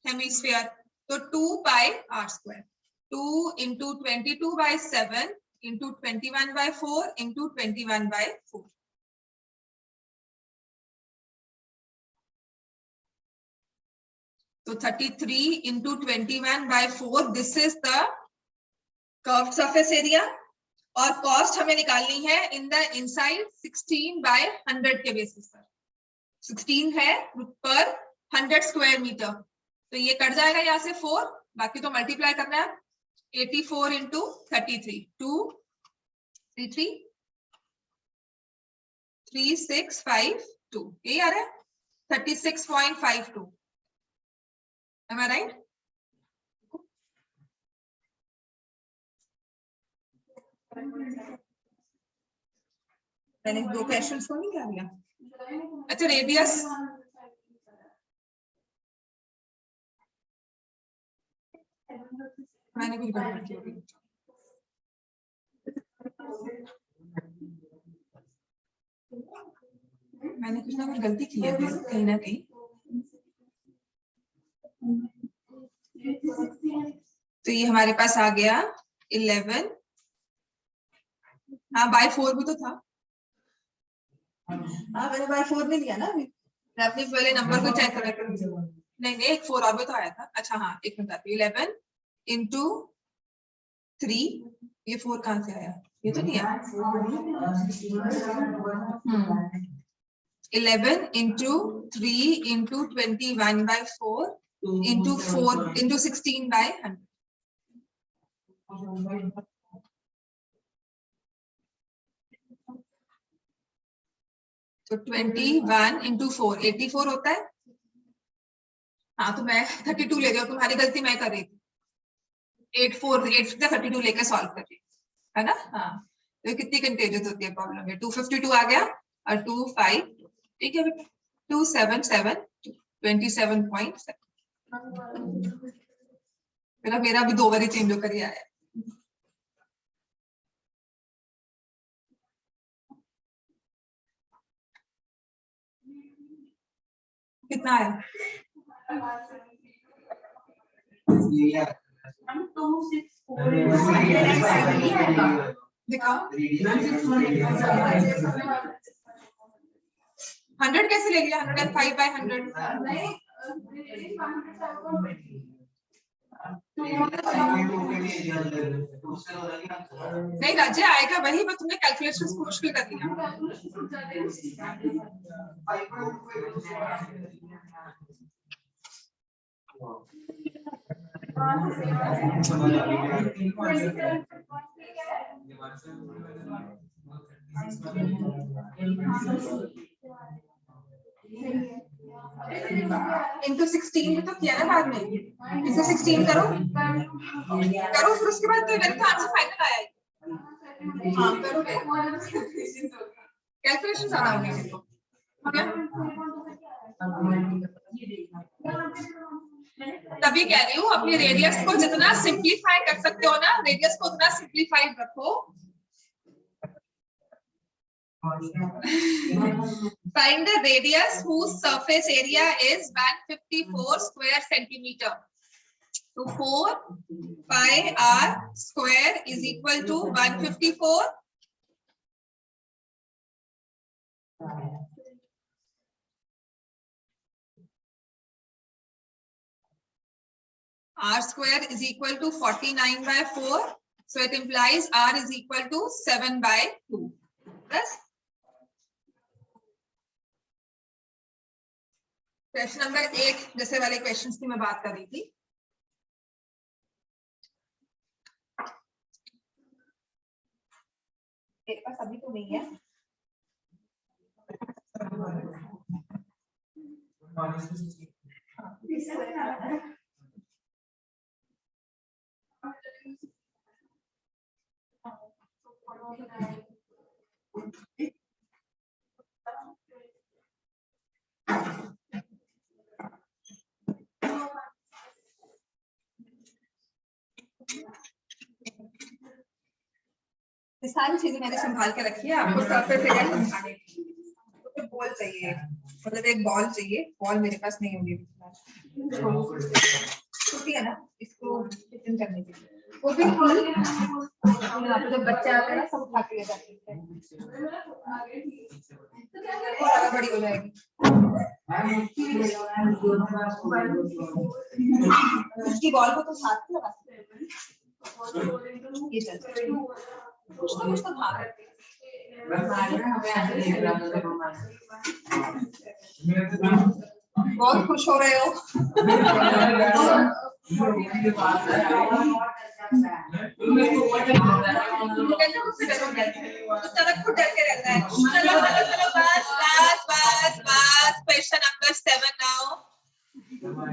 हेमिस्फीयर, तो 2 पाई r square, 2 into 22/7 into 21/4 into 21/4। तो 33 into 21/4, this is the curved surface area, और कॉस्ट हमें निकालनी है इन द इनसाइड 16/100 के बेसिस पर, 16 है पर 100 स्क्वायर मीटर, तो ये कट जाएगा यहाँ से 4, बाकी तो मल्टीप्लाई करना है, 84 into 33, 233 3652, ये आ रहा है 36.52, am I right? मैंने दो क्वेश्चंस को नहीं कर लिया। अच्छा, रेडियस मैंने कुछ गड़बड़ की होगी, मैंने कुछ ना कुछ गलती की है कहीं ना कहीं। तो ये हमारे पास आ गया 11, हाँ by 4 भी तो था, हाँ मैंने by 4 नहीं लिया ना अभी, मैं अपने पहले नंबर को चेक कर रही हूँ। नहीं, एक 4 और भी तो आया था। अच्छा हाँ, एक मिनट, 11 into 3, ये 4 कहाँ से आया, ये तो नहीं आया। 11 into 3 into 21/4 into 4 into 16/100, तो 21 इंटू 4 84 होता है। हाँ तो मैं 32 ले रही हूँ, तुम्हारी गलती मैं कर रही थी। 8 से 32 लेकर सॉल्व कर रही हूँ, है ना। हाँ तो कितनी कंटेजियस होती है प्रॉब्लम में। 252 आ गया और 25, ठीक है बेटा। 277 27.7। मेरा भी 2 बारी चेंज होकर ही आया। कितना है? दिखाओ 100 कैसे ले लिया? 105/100 नहीं राज्य आएगा वही, बस तुमने कैलकुलेशन मुश्किल कर दिया। इनटू 16 भी तो किया ना बाद में, इसे 16 करो फिर उसके बाद तो इधर का आंसर फाइनल आया है। हाँ करो कैलकुलेशन ज्यादा होने हैं। तभी कह रही हूँ अपनी रेडियस को जितना सिंप्लीफाई कर सकते हो ना, रेडियस को उतना सिंप्लीफाइड रखो। Find the radius whose surface area is 154 square centimeter. So 4 pi r square is equal to 154. R square is equal to 49/4. So it implies R is equal to 7/2. Yes. Question number 8 जैसे वाले questions की मैं बात कर रही थी। मेरे पास अभी तो नहीं है। ये सारी चीजें मैंने संभाल के रखी है आपको सरफेस एरिया समझाने के लिए। तो बॉल चाहिए, मतलब एक बॉल चाहिए। बॉल मेरे पास नहीं होगी, छोटी है ना, इसको फिटिंग करने के लिए। वो भी यहाँ पे जब बच्चे आते हैं ना सब उठा के ले जाते हैं, वो ज्यादा बड़ी हो जाएगी। उसकी बॉल को तो साथ में लगा सकते हैं। ये चलता है कुछ तो था। बहुत खुश हो रहे हो। डर के रहता है। चलो बस question number 7 now.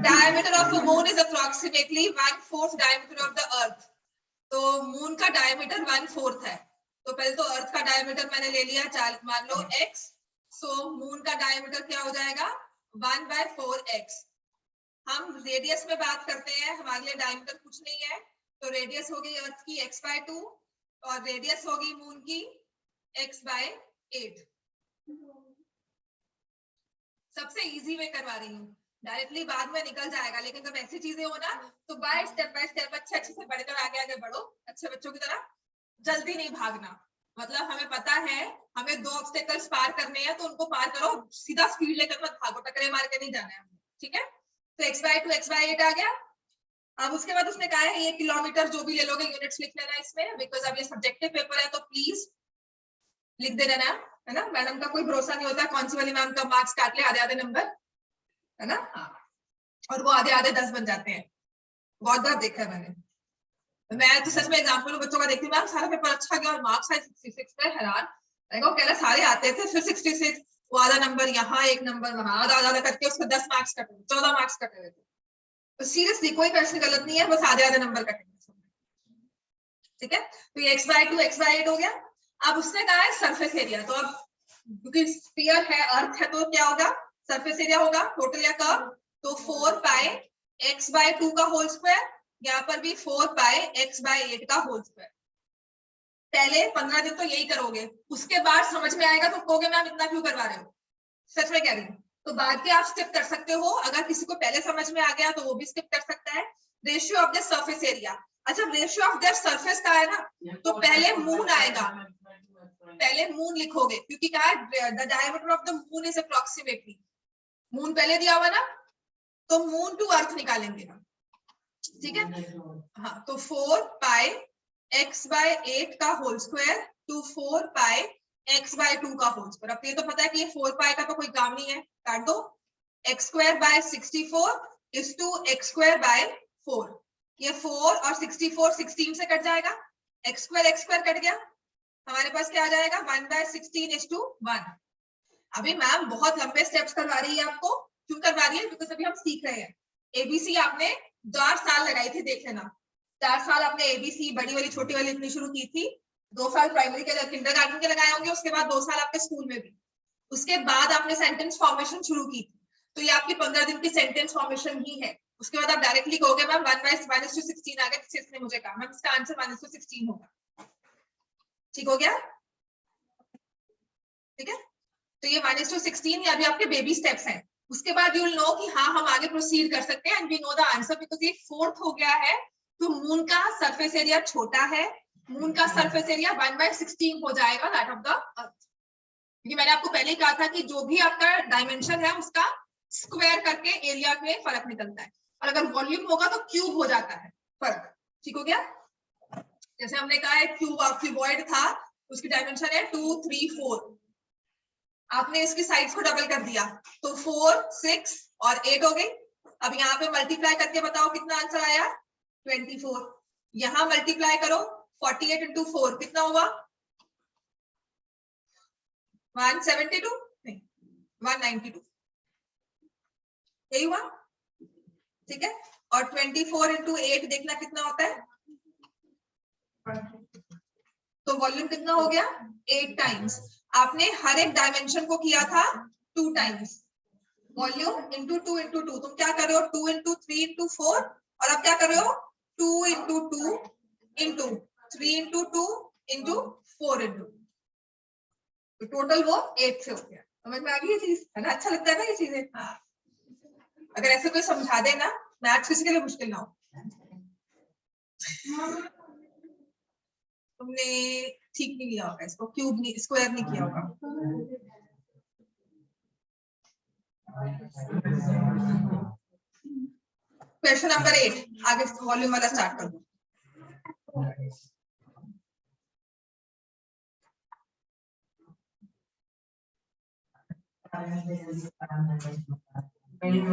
Diameter of a moon is approximately 1/4 diameter of the earth. तो मून का डायमीटर 1/4 है। तो पहले तो अर्थ का डायमीटर मैंने ले लिया, मान लो x। सो मून का डायमीटर क्या हो जाएगा? 1/4x। हम रेडियस में बात करते हैं, हमारे लिए डायमीटर कुछ नहीं है। तो रेडियस होगी अर्थ की x/2 और रेडियस होगी मून की x/8। सबसे इजी वे करवा रही हूँ, डायरेक्टली बाद में निकल जाएगा, लेकिन जब ऐसी चीजें हो ना तो बाय स्टेप अच्छे से बढ़कर आगे बढ़ो। अच्छे बच्चों की तरह जल्दी नहीं भागना। मतलब हमें पता है हमें 2 ऑब्स्टेकल्स पार करने हैं, तो उनको पार करो, सीधा स्पीड लेकर मत भागो, टकरे मार के नहीं जाना है, ठीक है। तो x/2 x/8 आ गया। अब उसके बाद उसने कहा है ये किलोमीटर जो भी ले लोगे यूनिट्स लिख लेना इसमें, बिकॉज अब ये सब्जेक्टिव पेपर है तो प्लीज लिख दे देना, है ना। मैडम का कोई भरोसा नहीं होता कौन सी वाली मैम का मार्क्स काट ले आधे नंबर, है ना। और वो आधे 10 बन जाते हैं, बहुत बार देखा है मैंने। मैं तो सच में एग्जाम्पल बच्चों का देखती हूँ, मैम सारा पेपर अच्छा गया और मार्क्स आए 66 पे, हैरान कह रहा सारे आते थे, फिर 66, वो आधा नंबर यहाँ, एक नंबर वहां, आधा आधा करके उसको 10 मार्क्स कटे, 14 मार्क्स कटे हुए थे। तो सीरियसली कोई क्वेश्चन गलत नहीं है, बस आधे आधे नंबर कटेंगे। ठीक है, तो ये x/2 x/8 हो गया। अब उसने कहा है सरफेस एरिया, तो अब क्योंकि स्फीयर है, अर्थ है, तो क्या होगा, सरफेस एरिया होगा टोटल या कर्व, तो 4 पाई x/2 का होल स्क्वायर, यहाँ पर भी 4 पाई x/8 का होल स्क्वायर। पहले 15 दिन तो यही करोगे, उसके बाद समझ में आएगा तो कहोगे मैम इतना क्यों करवा रहे हो, सच में कह रही हूँ। तो बाद के आप स्किप कर सकते हो, अगर किसी को पहले समझ में आ गया तो वो भी स्किप कर सकता है। Ratio of the surface area, अच्छा रेशियो ऑफ द सरफेस का है ना, तो पहले मून आएगा, पहले मून लिखोगे, क्योंकि क्या है, the diameter of the moon is approximately, moon पहले दिया हुआ ना, तो मून टू अर्थ निकालेंगे हम। ठीक है, हाँ, तो 4 पाई x/8 का whole square to 4 pi x/2 का होल स्क्वायर। अब ये तो पता है कि ये 4 पाई का तो कोई काम नहीं है, काट दो, x²/64 इज टू x²/4, ये 4 और 64 16 से कट जाएगा, x² कट गया, हमारे पास क्या आ जाएगा 1/16 इज टू 1। अभी मैम बहुत लंबे स्टेप्स करवा रही है आपको, क्यों करवा रही है, क्योंकि अभी हम सीख रहे हैं। एबीसी आपने 4 साल लगाई थी, देख लेना, 4 साल आपने एबीसी बड़ी वाली छोटी वाली इतनी शुरू की थी, 2 साल प्राइमरी के किंडरगार्टन के लगाए होंगे, उसके बाद 2 साल आपके स्कूल में भी, उसके बाद आपने सेंटेंस फॉर्मेशन शुरू की थी, तो ये आपकी 15 दिन की सेंटेंस फॉर्मेशन ही है। उसके बाद आप डायरेक्टली कहोगे मैम 1/16 आ गया, किसने मुझे कहा, मैम इसका आंसर 1/16 होगा। ठीक हो गया, ठीक है, तो ये 1/16 ये अभी आपके बेबी स्टेप्स हैं। उसके बाद यू विल नो कि हाँ हम आगे प्रोसीड कर सकते हैं, and we know the answer, because ये 4th हो गया है, तो मून का सरफेस एरिया छोटा है, मून का सरफेस एरिया 1/16 हो जाएगा दैट ऑफ द अर्थ। क्योंकि मैंने आपको पहले ही कहा था कि जो भी आपका डायमेंशन है उसका स्क्वायर करके एरिया में फर्क निकलता है, और अगर वॉल्यूम होगा तो क्यूब हो जाता है फर्क। ठीक हो गया, जैसे हमने कहा है क्यूबॉइड था, उसकी डायमेंशन है 2 3 4, आपने इसकी साइड्स को डबल कर दिया तो 4 6 और 8 हो गई। अब यहाँ पे मल्टीप्लाई करके बताओ कितना आंसर आया 24, यहाँ मल्टीप्लाई करो 48 इंटू 4 कितना हुआ 172 नहीं 192, यही हुआ। ठीक है, और 24 इंटू 8 देखना कितना होता है, तो वॉल्यूम कितना हो गया 8 टाइम्स। आपने हर एक डायमेंशन को किया था 2 टाइम्स, वॉल्यूम इंटू 2 इंटू 2, तुम क्या कर रहे हो 2 इंटू 3 इंटू 4, और अब क्या कर रहे हो 2 into 2 into 3 into 2 into 4 into, तो टोटल वो 8 से हो गया। समझ में आ गई ये चीज, है ना, अच्छा लगता है ना ये चीजें। हाँ, अगर ऐसे कोई समझा देना, मैथ्स किसी के लिए मुश्किल ना हो। तुमने ठीक नहीं लिया होगा इसको, क्यूब नहीं स्क्वायर नहीं किया होगा। क्वेश्चन नंबर 8, आगे वॉल्यूम वाला स्टार्ट कर दो। क्यों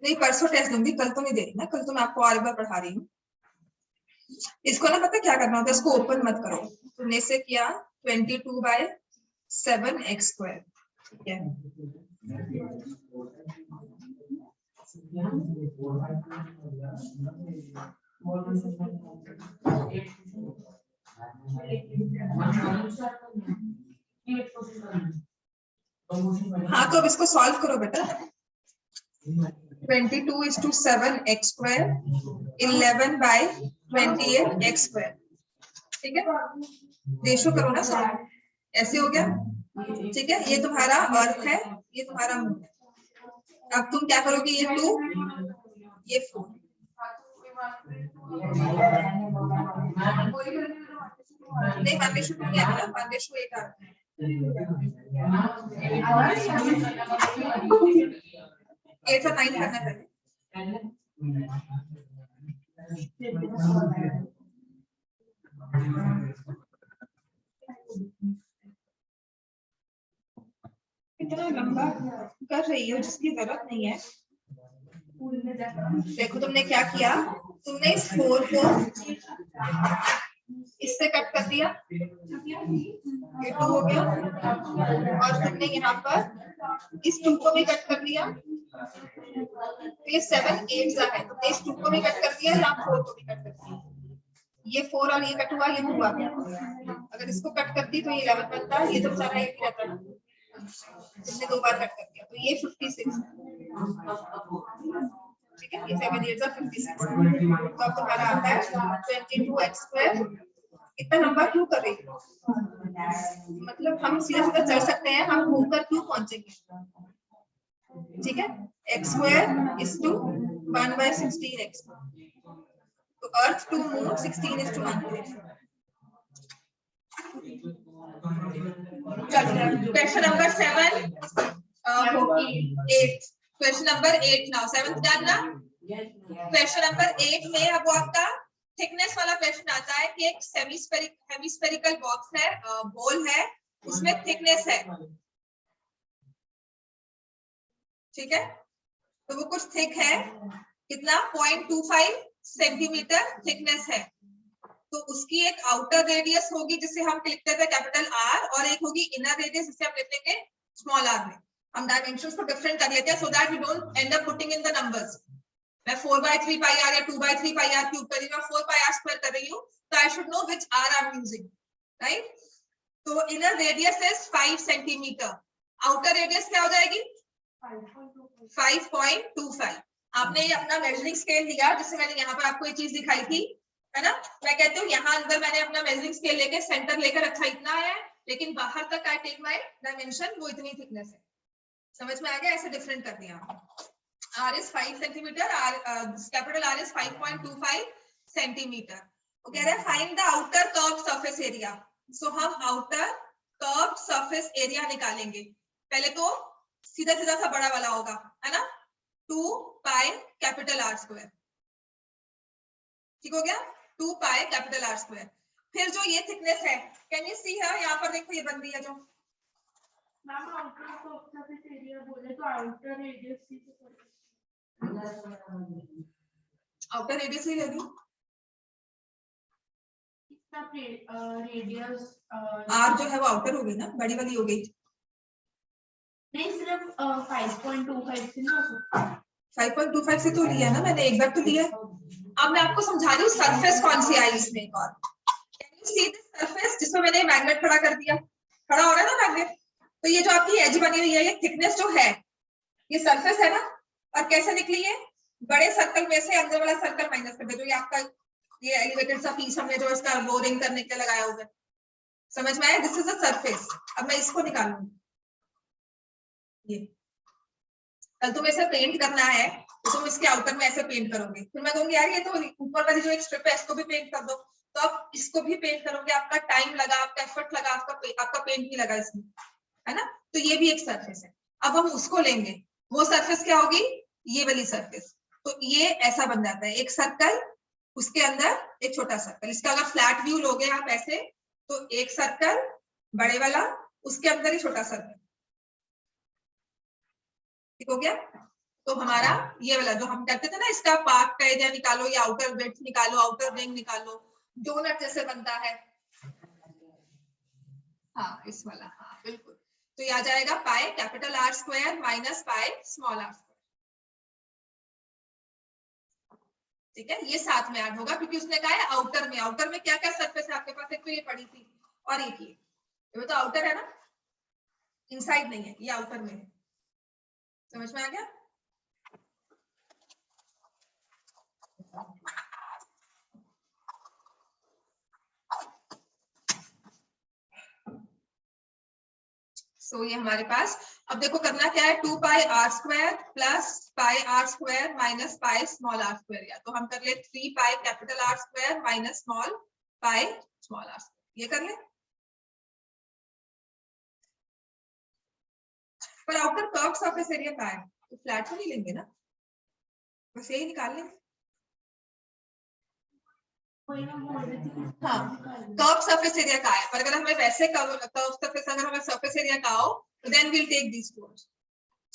नहीं, परसों टेस्ट दूंगी, कल तो नहीं दे रही ना, कल तो मैं आपको और एक बार पढ़ा रही हूँ। इसको ना पता क्या करना होता है, इसको ओपन मत करो, तुमने इसे किया 22/7x², ठीक है, हाँ तो अब इसको सॉल्व करो बेटा, 22/7x², 11/28x², ठीक है, रेशो करो ना सॉल्व, ऐसे हो गया। ठीक है, ये तुम्हारा अर्थ है, ये तुम्हारा मून है। अब तुम क्या करोगे, ये 2 ये 4, नहीं 1/2 नहीं आना, 1/8 आता है, 8 और 9 करना पहले। इतना लंबा कर रही हो जिसकी जरूरत नहीं है। देखो तुमने क्या किया, तुमने इस 4 को इससे कट कर दिया, ये 2 हो गया, और तुमने यहाँ पर इस 2 को भी कट कर दिया, तो ये 7 8 है, तुमने इस 2 को भी कट कर दिया, यहाँ 4 को भी कट कर दिया, ये 4 और ये कट हुआ, ये 2 आ गया। अगर इसको कट कर दी तो ये 11 बनता है, ये तो बेचारा एक ही रहता है, तुमने 2 बार कट कर दिया, तो ये 56 ठीक है, ये 7 8 56, तो अब तुम्हारा आता है 22x²। इतना नंबर क्यों कर रही हो, मतलब हम सीधा सीधा चल सकते हैं, हम घूमकर क्यों पहुंचेंगे, ठीक है। x² is to 1/16x, तो अर्थ to move 16 is to 1. Question number 7 8, question number 8 now 7th done ना। क्वेश्चन नंबर 8 में अब वो आपका थिकनेस वाला क्वेश्चन आता है कि एक हेमिस्फेरिकल बॉक्स है, बॉल है, उसमें थिकनेस है, ठीक है, तो वो कुछ थिक है, कितना 0.25 सेंटीमीटर थिकनेस है, तो उसकी एक आउटर रेडियस होगी जिसे हम लिखते थे कैपिटल R, और एक होगी इनर रेडियस जिसे हम लिख लेंगे स्मॉल r में। हम डायमेंशंस को डिफरेंट कर लेते हैं so that we don't end up putting in the numbers. मैं 4/3 पाई r या 2/3 पाई r क्यूब कर रही हूं, 4 पाई r स्क्वायर कर रही हूं, तो I should know which r I am using, right. तो inner radius is 5 centimetre, outer radius क्या हो जाएगी 5.25। आपने ये अपना मेजरिंग स्केल लिया, जिससे मैंने यहाँ पर आपको ये चीज दिखाई थी, है ना। मैं कहती हूँ यहाँ अंदर मैंने अपना मेजरिंग स्केल लेके सेंटर लेकर रखा इतना है, लेकिन बाहर तक आई टेक माय डायमेंशन, वो इतनी थिकनेस है। समझ में आ गया, ऐसे डिफरेंट कर दिया। R is 5 centimetre, capital R is 5.25 centimetre. वो कह रहा है find the outer curve surface area. So हम आउटर कर्व सरफेस एरिया निकालेंगे। पहले तो सीधा सीधा सा बड़ा वाला होगा, है ना, 2 पाई कैपिटल R स्क्वायर, ठीक हो गया, 2 पाई कैपिटल R स्क्वायर। फिर जो ये थिकनेस है, कैन यू सी है, यहाँ पर देखो ये बन रही है जो ma'am outer curve surface area बोले तो आउटर रेडियस ही तो आउटर रेडियस ही ले लूं, इसका रेडियस R जो है वो आउटर हो गई ना, बड़ी वाली हो गई। नहीं सिर्फ 5.25 से ना 5.25 से तो लिया ना मैंने, एक बार तो लिया। अब मैं आपको समझा रही हूँ सरफेस कौन सी आई इसमें एक और। Can you see this surface जिसमें मैंने मैग्नेट खड़ा कर दिया, खड़ा हो रहा है ना मैग्नेट, तो ये जो आपकी एज बनी हुई है, ये थिकनेस जो है, ये सरफेस है ना, और कैसे निकली है, बड़े सर्कल में से अंदर वाला सर्कल माइनस कर दे, जो ये आपका ये एलिवेटेड सा पीस हमने जो इसका बोरिंग करने के लिए लगाया हुआ है, समझ में आया, दिस इज अ सरफेस। अब मैं इसको निकालूंगी, ये कल तुम्हें इसे पेंट करना है तो तुम इसके आउटर में ऐसे पेंट करोगे, फिर मैं कहूंगी यार ये तो ऊपर वाली जो एक स्ट्रिप है इसको भी पेंट कर दो, तो आप इसको भी पेंट करोगे, आपका टाइम लगा, आपका एफर्ट लगा, आपका पेंट भी लगा इसमें, है ना। तो ये भी एक सरफेस है। अब हम उसको लेंगे, वो सरफेस क्या होगी, ये वाली सरफेस। तो ये ऐसा बन जाता है, एक सर्कल, उसके अंदर एक छोटा सर्कल। इसका अगर फ्लैट व्यू लोगे आप ऐसे, तो एक सर्कल बड़े वाला, उसके अंदर ही छोटा सर्कल, ठीक हो गया। तो हमारा ये वाला जो हम कहते थे ना, इसका पार्ट का एरिया निकालो या आउटर विड्थ निकालो, आउटर रिंग निकालो, डोनट जैसे बनता है, हाँ इस वाला, हाँ बिल्कुल। तो ये आ जाएगा pi capital R square minus pi small r square, ठीक है। ये साथ में ऐड होगा क्योंकि उसने कहा है आउटर में। आउटर में क्या क्या सरफेस है आपके पास, एक तो ये पड़ी थी और एक ये तो आउटर है ना, इनसाइड नहीं है, ये आउटर में है। समझ में आ गया। ये हमारे पास अब देखो करना क्या है, 2 पाई R स्क्वायर प्लस पाई R square minus pi small r square, या तो हम कर ले 3 pi capital R square minus small pi small r square, ये कर ले। पर आउटर कर्व सरफेस एरिया क्या है, तो फ्लैट तो नहीं लेंगे ना, बस यही निकाल लेंगे। हाँ कर्व सरफेस एरिया का है, पर अगर हमें वैसे कर्व सरफेस, अगर हमें सरफेस एरिया का हो तो then we'll take this two,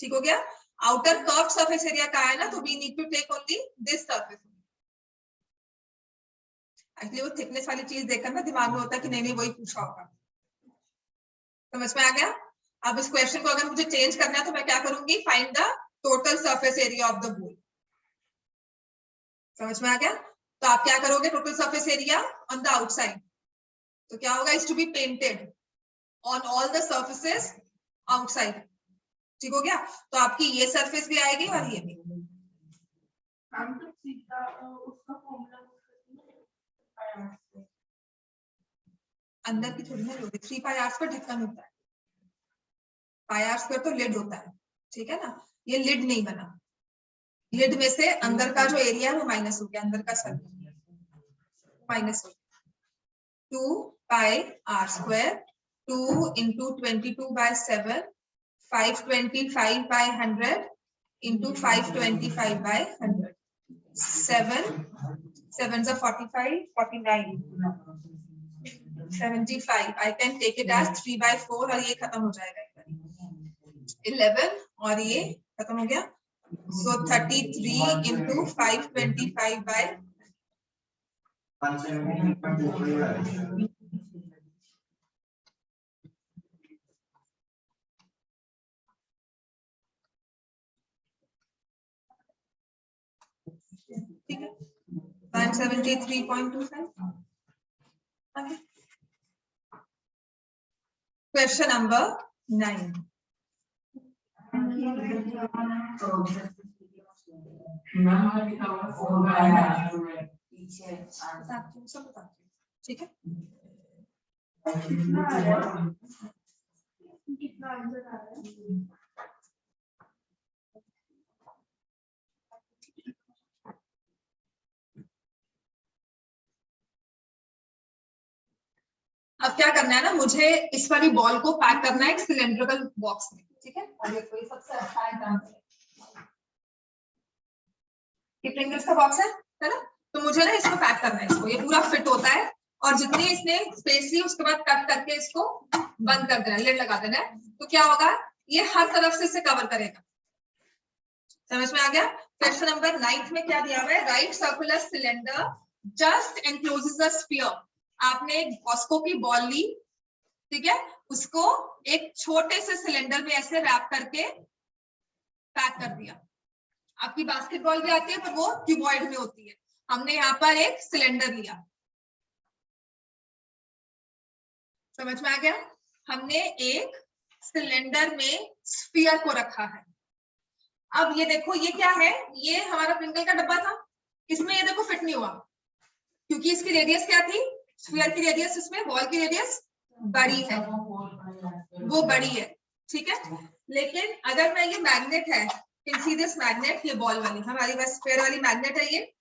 ठीक हो गया। आउटर कर्व सरफेस एरिया का है ना, तो we need to take only this surface. Actually वो थिकनेस वाली चीज देखकर ना दिमाग में होता है कि नहीं नहीं वही पूछा होगा। समझ में आ गया। अब इस क्वेश्चन को अगर मुझे चेंज करना है तो मैं क्या करूंगी, find the total surface area of the ball. समझ में आ गया। तो आप क्या करोगे, total surface area on the outside, तो क्या होगा, is to be painted on all the surfaces outside. ठीक हो गया। तो आपकी ये सरफेस भी आएगी और ये भी। हम तो सीधा उसका फॉर्मूला अंदर की थोड़ी ना होती, 3 पाई आर स्क्वायर ढक्कन होता है, पाई आर स्क्वायर तो लिड होता है, ठीक है ना। ये लिड नहीं बना, लिड में से अंदर का जो एरिया है वो माइनस हो गया, अंदर का सर्कल माइनस हो गया। 2 pi r square 2 into 22/7 525 by 100 into 525 by 100 7 7s are 45 49 75। I can take it as 3/4 और ये खत्म हो जाएगा 11 और ये खत्म हो गया। So 33 into 525 by 173.25। Question number 9। ठीक है। कितना आंसर आ रहा है? अब क्या करना है ना, मुझे इस वाली बॉल को पैक करना है एक सिलेंड्रिकल बॉक्स में, ठीक है। और ये कोई सबसे अच्छा एग्जांपल ये प्रिंगल्स का बॉक्स है ना। तो मुझे ना इसको पैक करना है, इसको ये पूरा फिट होता है और जितनी इसने स्पेस ली उसके बाद कट करके इसको बंद कर देना है, लिड लगा देना है। तो क्या होगा, ये हर तरफ से इसे कवर करेगा। समझ में आ गया। क्वेश्चन नंबर 9 में क्या दिया हुआ है, right circular cylinder just encloses a sphere. आपने एक बॉस्को की बॉल ली, ठीक है, उसको एक छोटे से सिलेंडर में ऐसे रैप करके पैक कर दिया। आपकी बास्केटबॉल भी आती है पर वो क्यूबॉइड में होती है, हमने यहाँ पर एक सिलेंडर लिया। समझ में आ गया। हमने एक सिलेंडर में स्फीयर को रखा है। अब ये देखो ये क्या है, ये हमारा प्रिंगल का डब्बा था, इसमें ये देखो फिट नहीं हुआ क्योंकि इसकी रेडियस क्या थी, स्फीयर की रेडियस, इसमें बॉल की रेडियस बड़ी है, वो बड़ी है, ठीक है। लेकिन अगर मैं, ये मैग्नेट है, कैन सी दिस मैग्नेट, ये बॉल वाली हमारी बस स्फीयर वाली मैग्नेट है ये।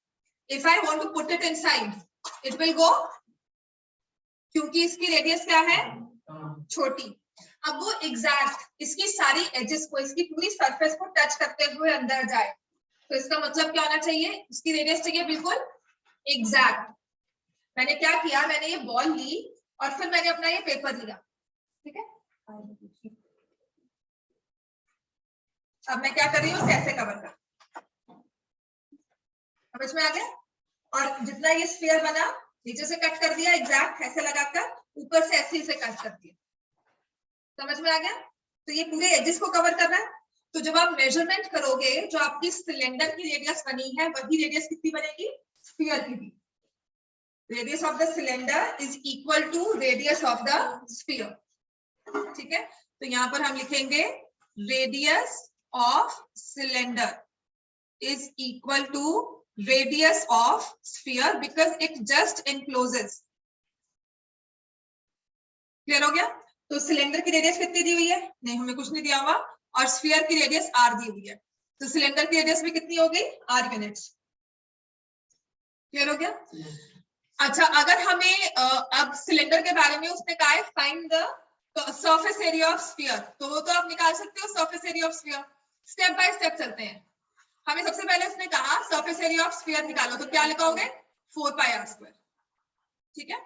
If I want to put it inside it will go, क्योंकि इसकी रेडियस क्या है, छोटी। अब वो एग्जैक्ट इसकी सारी एजेस को, इसकी पूरी सरफेस को टच करते हुए अंदर जाए, तो इसका मतलब क्या होना चाहिए, इसकी रेडियस चाहिए बिल्कुल एग्जैक्ट। मैंने क्या किया, मैंने ये बॉल ली और फिर मैंने अपना ये पेपर लिया, ठीक है। अब मैं क्या कर रही हूँ, कैसे कवर कर, समझ में आ गया। और जितना ये स्फीयर बना नीचे से कट कर दिया एग्जैक्ट ऐसे लगाकर, ऊपर से ऐसे से कट कर दिया। समझ में आ गया। तो ये पूरे एजेस को कवर कर रहा है। तो जब आप मेजरमेंट करोगे, जो आपकी सिलेंडर की रेडियस बनी है वही रेडियस कितनी बनेगी, स्फीयर की भी। Radius of the cylinder is equal to radius of the sphere, ठीक है। तो यहाँ पर हम लिखेंगे radius of cylinder is equal to radius of sphere because it just encloses. Clear हो गया। तो सिलेंडर की रेडियस कितनी दी हुई है, नहीं हमें कुछ नहीं दिया हुआ, और स्फीयर की रेडियस r दी हुई है, तो सिलेंडर की रेडियस भी कितनी हो गई, r यूनिट्स। क्लियर हो गया। अच्छा, अगर हमें अब सिलेंडर के बारे में उसने कहा है find the surface area of sphere, तो वो तो आप निकाल सकते हो surface area of sphere. Step by step चलते हैं। हमें सबसे पहले उसने कहा सरफेस एरिया ऑफ स्फीयर निकालो, तो क्या लिखोगे, 4 पाई r स्क्वायर, ठीक है।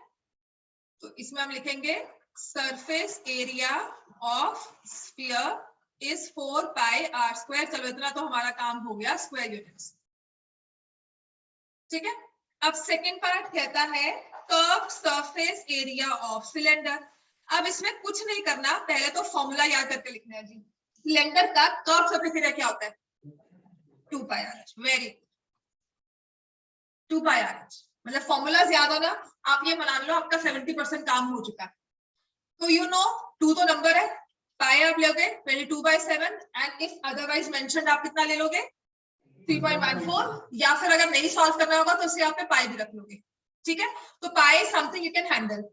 तो इसमें हम लिखेंगे surface area of sphere is 4 pi r square. चलो इतना तो हमारा काम हो गया स्क्वायर यूनिट्स, ठीक है। अब सेकेंड पार्ट कहता है curve surface area of cylinder. अब इसमें कुछ नहीं करना, पहले तो फॉर्मूला याद करके लिखना है जी। सिलेंडर का कर्व सरफेस एरिया क्या होता है? 2 pi R H. Very 2 pi R H, मतलब फॉर्मूलाज याद हो ना। आप ये मान लो आपका 70% काम हो चुका है। तो यू नो 2 तो नंबर है, पाई आप लोगे 22/7 एंड इफ अदरवाइज मेंशन्ड आप कितना ले लोगे 3.14, या फिर अगर नहीं सॉल्व करना होगा तो उसे आप पे पाई भी रख लोगे, ठीक है। तो pi something you can handle.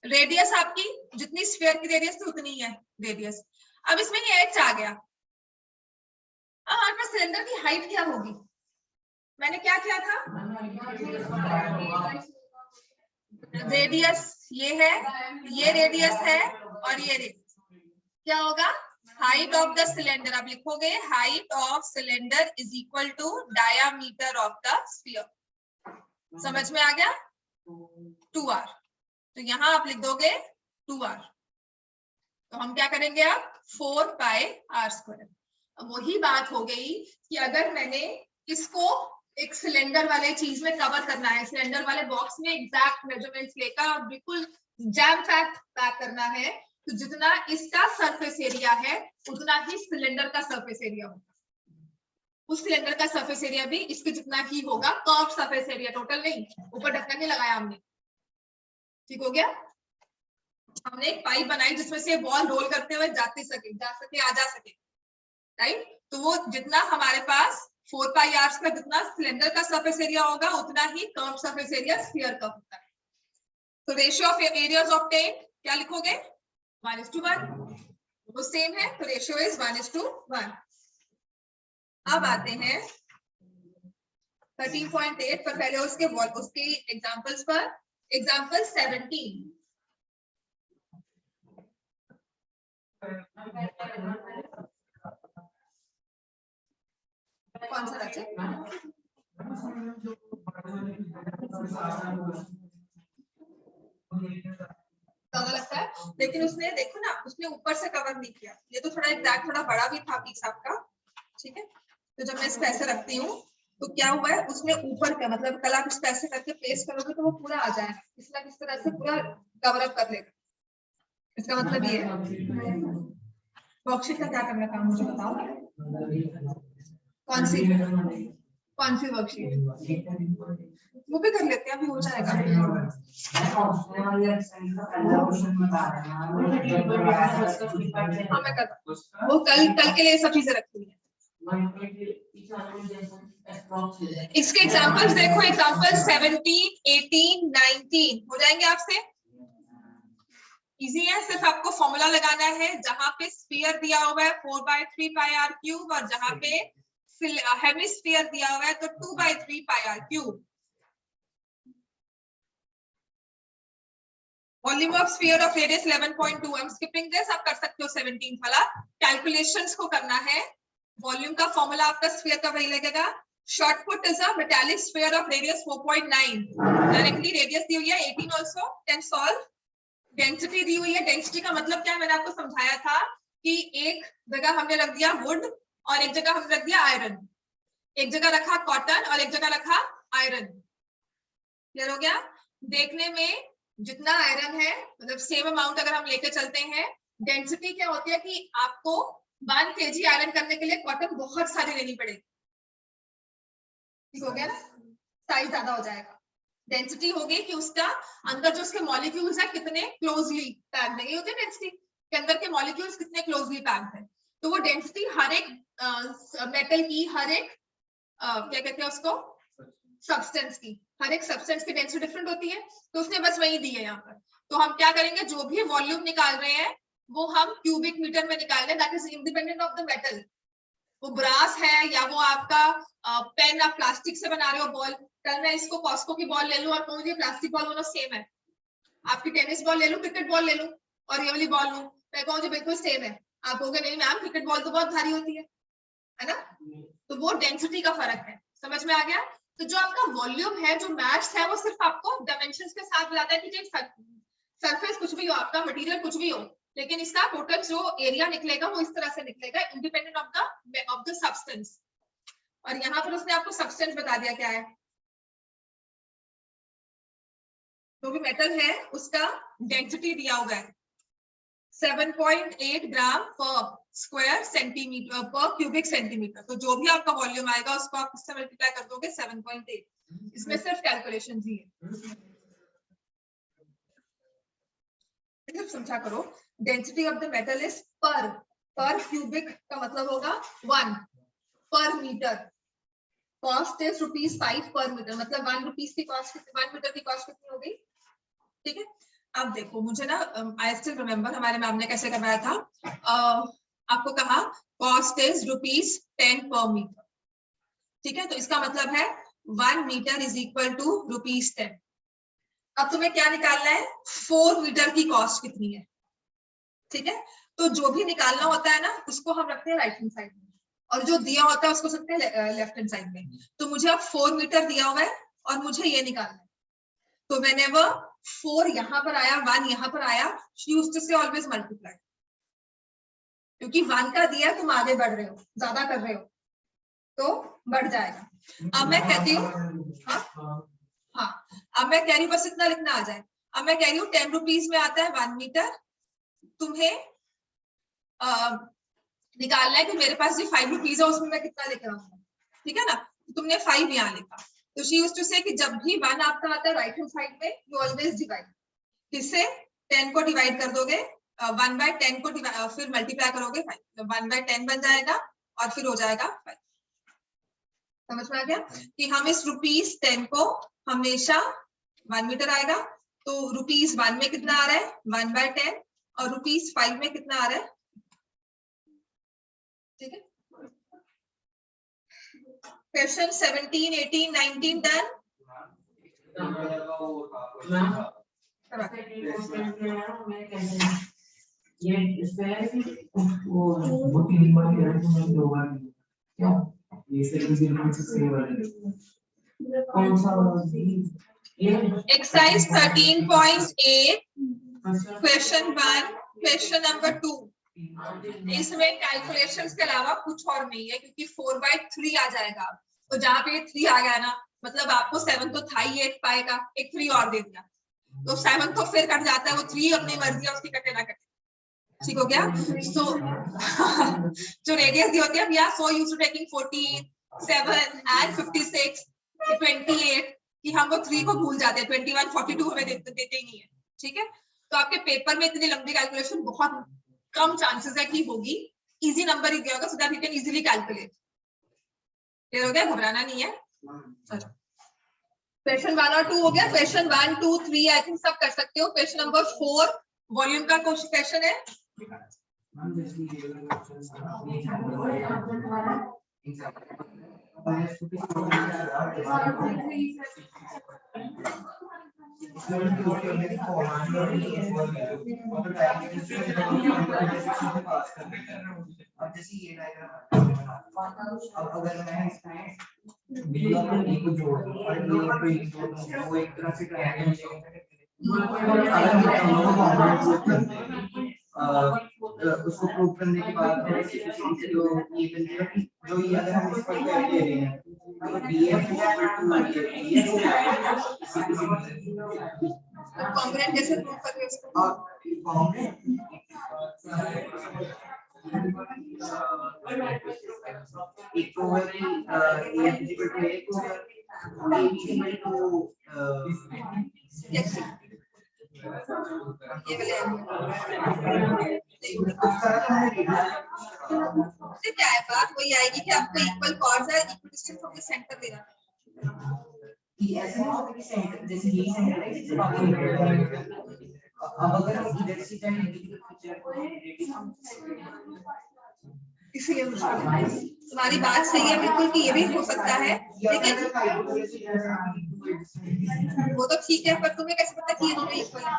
Radius आपकी जितनी स्फीयर की रेडियस थी उतनी ही है रेडियस। अब इसमें ये एच आ गया। अब हमारे पास सिलेंडर की हाइट क्या होगी? मैंने क्या किया था, रेडियस ये है, ये रेडियस है और ये रेडियस क्या होगा? Height of the cylinder. आप लिखोगे height of cylinder is equal to diameter of the sphere. समझ में आ गया? 2r। तो यहां आप लिख दोगे 2r। तो हम क्या करेंगे अब 4 पाई आर स्क्वायर। अब वही बात हो गई कि अगर मैंने इसको एक सिलेंडर वाले चीज में कवर करना है, सिलेंडर वाले बॉक्स में एग्जैक्ट मेजरमेंट्स लेकर और बिल्कुल जैम पैक करना है, तो जितना इसका सरफेस एरिया है उतना ही सिलेंडर का सरफेस एरिया होगा। उस सिलेंडर का सरफेस एरिया भी इसके जितना ही होगा, कर्व सरफेस एरिया, टोटल नहीं। ऊपर ढक्कन नहीं लगाया हमने, ठीक हो गया। हमने एक पाइप बनाई जिसमें से बॉल रोल करते हुए जा सके, राइट। तो वो जितना हमारे पास 4 पाई आर का जितना सिलेंडर का सरफेस एरिया होगा उतना ही कर्व सरफेस एरिया स्फीयर का होता है। तो रेशियो ऑफ एरियाज ऑब्टेन क्या लिखोगे? 1:1। वो सेम है, तो रेशियो इज 1:1। अब आते हैं 13.8 पर, पहले उसके एग्जांपल्स पर। एग्जांपल 17। कौन सा रखे? ज्यादा लगता है, लेकिन उसने देखो ना, उसने ऊपर से कवर नहीं किया। ये तो थोड़ा एग्जैक्ट थोड़ा बड़ा भी था पीस आपका, ठीक है। तो जब मैं इस पैसे रखती हूँ तो क्या हुआ है, उसने ऊपर का मतलब कल आप इस पैसे करके प्लेस करोगे तो वो पूरा आ जाएगा, किस ना किस तरह से पूरा कवर अप कर लेगा। इसका मतलब ये है। वर्कशीट का क्या करना काम मुझे बताओ। कौन सी वर्कशीट? वो भी कर लेते हैं, अभी हो जाएगा। हाँ मैं कर, वो कल के लिए सब चीजें रखी है। इसके एग्जांपल्स देखो, एग्जांपल 17, 18, 19 हो जाएंगे आपसे। इजी है, सिर्फ आपको फॉर्मूला लगाना है। जहां पे स्फीयर दिया हुआ है 4/3 पाई आर क्यूब, और जहां पे हेमिस्फीयर दिया हुआ है तो 2/3 pi r cube. Volume of sphere of radius 11.2। I'm skipping this, आप कर सकते हो 17 वाला। कैलकुलेशंस को करना है। वॉल्यूम का फॉर्मूला आपका स्फीयर का वही लगेगा। Shot put is a metallic sphere of radius 4.9। Directly radius दी हुई है 18 ऑल्सो कैन सॉल्व। डेंसिटी दी हुई है। डेंसिटी का मतलब क्या है, मैंने आपको समझाया था कि एक जगह हमने रख दिया वुड और एक जगह हमने रख दिया आयरन। एक जगह रखा कॉटन और एक जगह रखा आयरन। क्लियर हो गया? देखने में जितना आयरन है मतलब सेम अमाउंट अगर हम लेके चलते हैं, डेंसिटी क्या होती है कि आपको 1 kg आयरन करने के लिए कॉटन बहुत सारी लेनी पड़ेगी। ठीक हो गया ना? साइज ज्यादा हो जाएगा। डेंसिटी होगी कि उसका अंदर जो उसके मॉलिक्यूल्स है कितने क्लोजली पैक्ड है। ये होती है डेंसिटी के अंदर के मॉलिक्यूल्स कितने क्लोजली पैक्ड है। तो वो डेंसिटी हर एक मेटल की, हर एक क्या कहते हैं उसको, सब्सटेंस की, हर एक सब्सटेंस की डेंसिटी डिफरेंट होती है। तो उसने बस वही दी है यहाँ पर। तो हम क्या करेंगे, जो भी वॉल्यूम निकाल रहे हैं वो हम क्यूबिक मीटर में निकाल रहे हैं, that is independent of the metal. वो ब्रास है या वो आपका पेन आप प्लास्टिक से बना रहे हो बॉल। कल मैं इसको कॉस्को की बॉल ले लूं और कहूँ ये प्लास्टिक बॉल दोनों सेम है। आपकी टेनिस बॉल ले लूं, क्रिकेट बॉल ले लूं और ये वाली बॉल लूं, मैं कहूँ बिल्कुल सेम है। आप कहोगे नहीं मैम क्रिकेट बॉल तो बहुत भारी होती है ना। तो वो डेंसिटी का फर्क है। समझ में आ गया? तो जो आपका वॉल्यूम है, जो मैथ्स है, वो सिर्फ आपको डायमेंशंस के साथ बताता है कि सरफेस कुछ भी हो, आपका मटेरियल कुछ भी हो, लेकिन इसका टोटल जो एरिया निकलेगा वो इस तरह से निकलेगा, इंडिपेंडेंट ऑफ द सब्सटेंस। और यहाँ पर उसने आपको सब्सटेंस बता दिया क्या है, जो भी मेटल है उसका डेंसिटी दिया हुआ है 7.8 ग्राम पर स्क्वायर सेंटीमीटर पर क्यूबिक सेंटीमीटर। तो जो भी आपका वॉल्यूम आएगा उसको आप किससे मल्टीप्लाई कर दोगे 7.8। इसमें सिर्फ कैलकुलेशन ही है, सिर्फ समझा करो। Density of the metal is पर क्यूबिक का मतलब होगा 1 पर मीटर। कॉस्ट इज ₹5 पर मीटर, मतलब 1 रुपीज की कॉस्ट, 1 मीटर की कॉस्ट कितनी होगी, ठीक है। अब देखो मुझे ना आई स्टिल रिमेम्बर हमारे मैम ने कैसे करवाया था। आपको कहा कॉस्ट इज ₹10 पर मीटर, ठीक है। तो इसका मतलब है 1 मीटर इज इक्वल टू ₹10। अब तुम्हें क्या निकालना है, 4 मीटर की कॉस्ट कितनी है, ठीक है। तो जो भी निकालना होता है ना उसको हम रखते हैं राइट हैंड साइड में, और जो दिया होता है उसको रखते हैं लेफ्ट हैंड साइड में। तो मुझे अब 4 मीटर दिया हुआ है और मुझे ये निकालना है। तो whenever 4 यहाँ पर आया, 1 यहाँ पर आया, यूज्ड टू से ऑलवेज मल्टीप्लाई, क्योंकि 1 का दिया तुम आगे बढ़ रहे हो, ज्यादा कर रहे हो तो बढ़ जाएगा। अब मैं कहती हूँ हाँ, अब मैं कह रही हूँ बस इतना लिखना आ जाए। अब मैं कह रही हूँ 10 रुपीज में आता है 1 मीटर। तुम्हें निकालना है कि मेरे पास जो 5 रुपीज है उसमें मैं कितना लिख रहा हूँ, ठीक है ना। तुमने 5 यहाँ लिखा, तो शी यूज्ड टू से कि जब भी 1 आपका आता है राइट हैंड साइड में, यू ऑलवेज डिवाइड, किससे 10 को डिवाइड कर दोगे 1/10 को फिर मल्टीप्लाई करोगे 5, तो 1/10 बन जाएगा और फिर हो जाएगा 5। समझ में आ गया कि हम इस ₹10 को हमेशा 1 मीटर आएगा, तो ₹1 में कितना आ रहा है 1/10, और ₹5 में कितना आ रहा है, ठीक है। Question 17, 18, 19 done. ये वो एक्सरसाइज 13.8 क्वेश्चन 1, क्वेश्चन नंबर 2। इसमें कैलकुलेशंस के अलावा कुछ और नहीं है, क्योंकि 4/3 आ जाएगा। तो जहाँ पे 3 आ गया ना, मतलब आपको 7 तो था ही, एक पाएगा, एक 3 और दे दिया, तो 7 तो फिर कट जाता है, वो 3 अपनी मर्जी है उसकी, कटे ना कटे, ठीक हो गया। सो जो रेडियस दी होती है भैया, so used to taking 14, 7 and 56, 28, कि हम वो 3 को भूल जाते हैं, 21, 42 हमें देते ही नहीं है, ठीक है। तो आपके पेपर में इतनी लंबी कैलकुलेशन बहुत कम चांसेस है कि होगी, इजी नंबर ही दिया होगा, so that you can easily calculate. Clear हो गया, घबराना नहीं है। क्वेश्चन 1 और 2 हो गया। क्वेश्चन 1, 2, 3 आई थिंक सब कर सकते हो। क्वेश्चन नंबर 4 वॉल्यूम का क्वेश्चन है। उसको प्रूव करने के बाद जो ये अगर हम इस पर ले रहे हैं कॉन्ग्रेंट कैसे प्रूव कर रहे हो इसको? ये क्या है, बात वही आएगी कि आपको इक्वल कॉर्ड्स है, equal distance from the centre देना है। ऐसे नहीं होता कि सेंटर जैसे ये सेंटर है, अब अगर हम इधर से जाएं इसलिए तुम्हारी बात सही है बिल्कुल कि ये भी हो सकता है, लेकिन वो तो ठीक है, पर तुम्हें कैसे पता कि ये दोनों इक्वल है?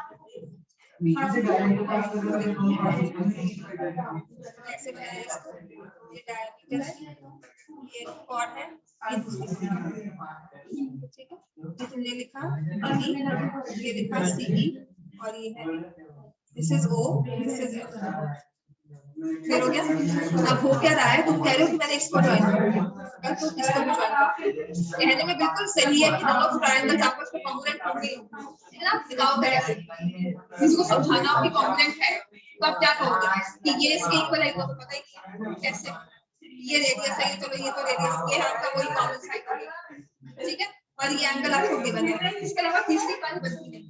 ऐसे है, ये डायमीटर है, ये कॉर्ड है, ठीक है। तुमने लिखा ये लिखा सी और ये है this is O, this is clear हो गया। अब हो क्या रहा है, तुम कह रहे हो कि मैंने इसको ज्वाइन कर दिया, तो इसको भी ज्वाइन कर, कहने में बिल्कुल सही है कि दोनों ट्रायंगल्स आपस में कॉन्ग्रुएंट होंगे, है ना, दिखाओ कैसे, इसको समझाना हो कि कॉन्ग्रुएंट है, तो आप क्या कहोगे कि ये इसके इक्वल है, तो पता ही नहीं है कैसे, ये रेडियस है, चलो ये तो रेडियस, ये है आपका वही कॉमन साइड हो गया, ठीक है, और ये एंगल आपको गिवन है, इसके अलावा तीसरी बात बनती नहीं।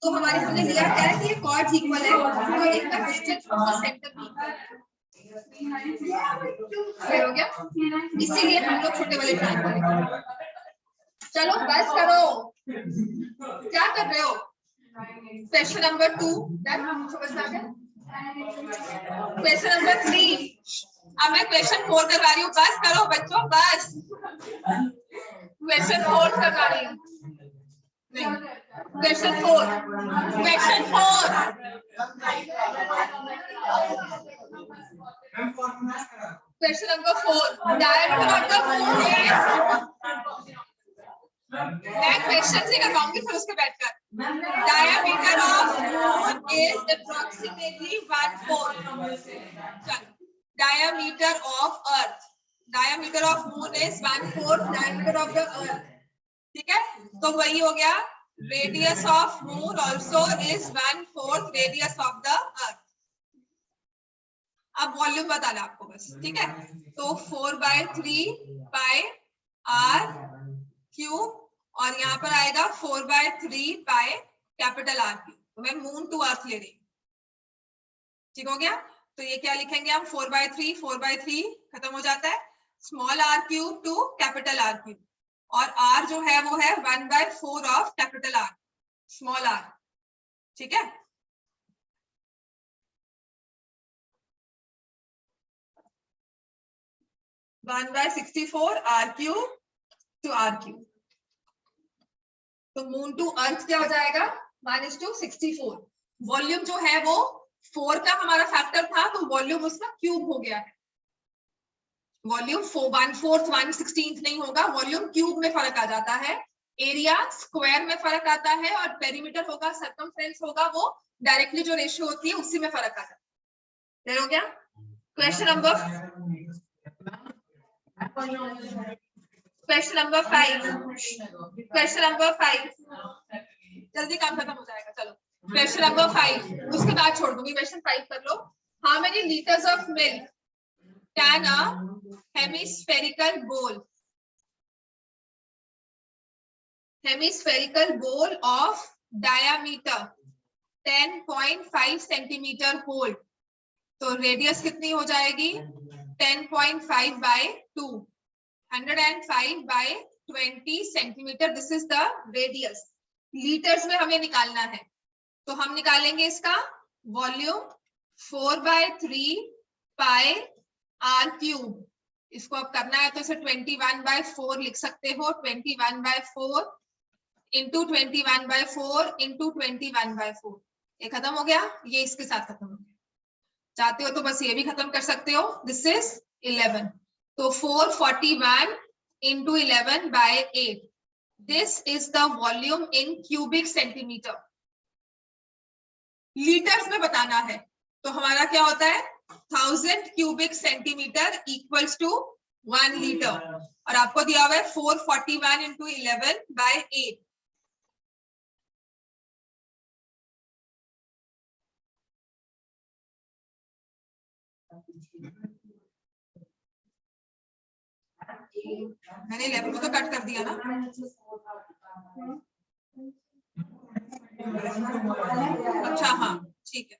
तो हमारे हमने लिया क्या है कि ये कॉर्ड्स इक्वल है, तो इनका डिस्टेंस फ्रॉम द सेंटर भी इक्वल है, क्लियर हो गया, इसीलिए हम लोग छोटे वाले ट्रायंगल। चलो बस करो, क्या कर रहे हो, क्वेश्चन नंबर 2 डन, समझ में आ गया, क्वेश्चन नंबर 3, अब मैं क्वेश्चन 4 करवा रही हूँ, बस करो बच्चों बस, क्वेश्चन 4 करवा रही हूँ, question 4, question 4, question number 4, diameter of the moon is, मैं क्वेश्चन से करवाऊंगी फिर उसके बैठकर, diameter of moon is approximately 1/4, diameter of earth, diameter of moon is 1/4 diameter of the earth, ठीक है, तो वही हो गया, radius of moon also is 1/4 radius of the earth। अब वॉल्यूम बताना आपको बस, ठीक है, तो 4/3 पाई r क्यूब, और यहाँ पर आएगा 4/3 पाई कैपिटल R क्यूब, तो मैं मून टू अर्थ ले रही, ठीक हो गया, तो ये क्या लिखेंगे हम, 4/3 खत्म हो जाता है, small r cube two capital R cube, और r जो है वो है 1/4 of capital R, small r, ठीक है, one by 64 r cube two r cube, तो मून टू अर्थ क्या हो जाएगा, 1:64, वॉल्यूम जो है वो 4 का हमारा फैक्टर था, तो वॉल्यूम उसका क्यूब हो गया है, वॉल्यूम 1/4 1/16 नहीं होगा, वॉल्यूम क्यूब में फर्क आ जाता है, एरिया स्क्वायर में फर्क आता है, और पेरीमीटर होगा, सर्कमफ्रेंस होगा, वो डायरेक्टली जो रेशियो होती है उसी में फर्क आ जाता है, क्लियर हो गया। क्वेश्चन नंबर 5, क्वेश्चन नंबर 5, जल्दी काम खत्म हो जाएगा, चलो क्वेश्चन नंबर 5, उसके बाद छोड़ दूंगी, क्वेश्चन 5 कर लो। How many litres of milk can a hemispherical bowl of diameter 10.5 centimetre hold, तो रेडियस कितनी हो जाएगी, 10.5 by 2, 105 by 20 centimetre, this is the radius, litres में हमें निकालना है, तो हम निकालेंगे इसका वॉल्यूम 4/3 पाई r क्यूब, इसको अब करना है तो इसे 21/4 लिख सकते हो, 21/4 इंटू 21/4 इंटू 21/4, ये खत्म हो गया, ये इसके साथ खत्म हो गया, चाहते हो तो बस ये भी खत्म कर सकते हो, दिस इज 11, तो 441 into 11/8, this is the volume in cubic centimetre, litres में बताना है, तो हमारा क्या होता है, 1000 cubic centimetre equals to 1 litre, और आपको दिया हुआ है 441 इंटू 11/8, मैंने 11 को तो कट कर दिया ना, अच्छा हाँ ठीक है,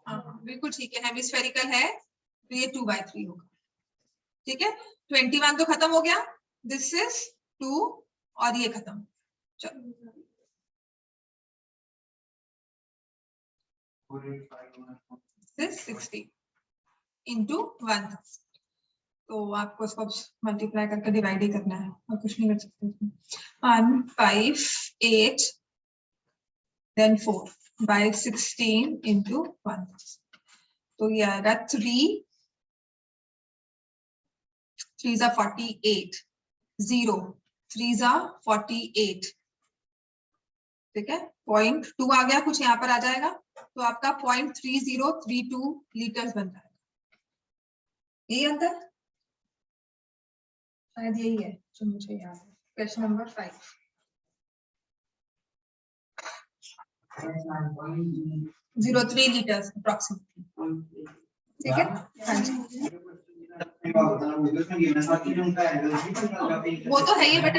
हाँ बिल्कुल ठीक है, हेमिस्फेरिकल है तो ये 2/3 होगा, ठीक है, 21 तो खत्म हो गया, दिस इज 2 और ये खत्म, चलो 60 इंटू 1, तो आपको इसको मल्टीप्लाई करके डिवाइड ही करना है और कुछ नहीं कर सकते, 1 5 8 then 4 by 16 into 1, तो ये आएगा 3 3s are 48, 0 3s are 48, ठीक है 0.2 आ गया, कुछ यहाँ पर आ जाएगा तो आपका 0.3032 लीटर्स बन जाएगा। यही अंतर शायद यही है जो मुझे याद है। Question number 5 03 litres approximately. ठीक है हाँ जी, वो तो है ही बेटा।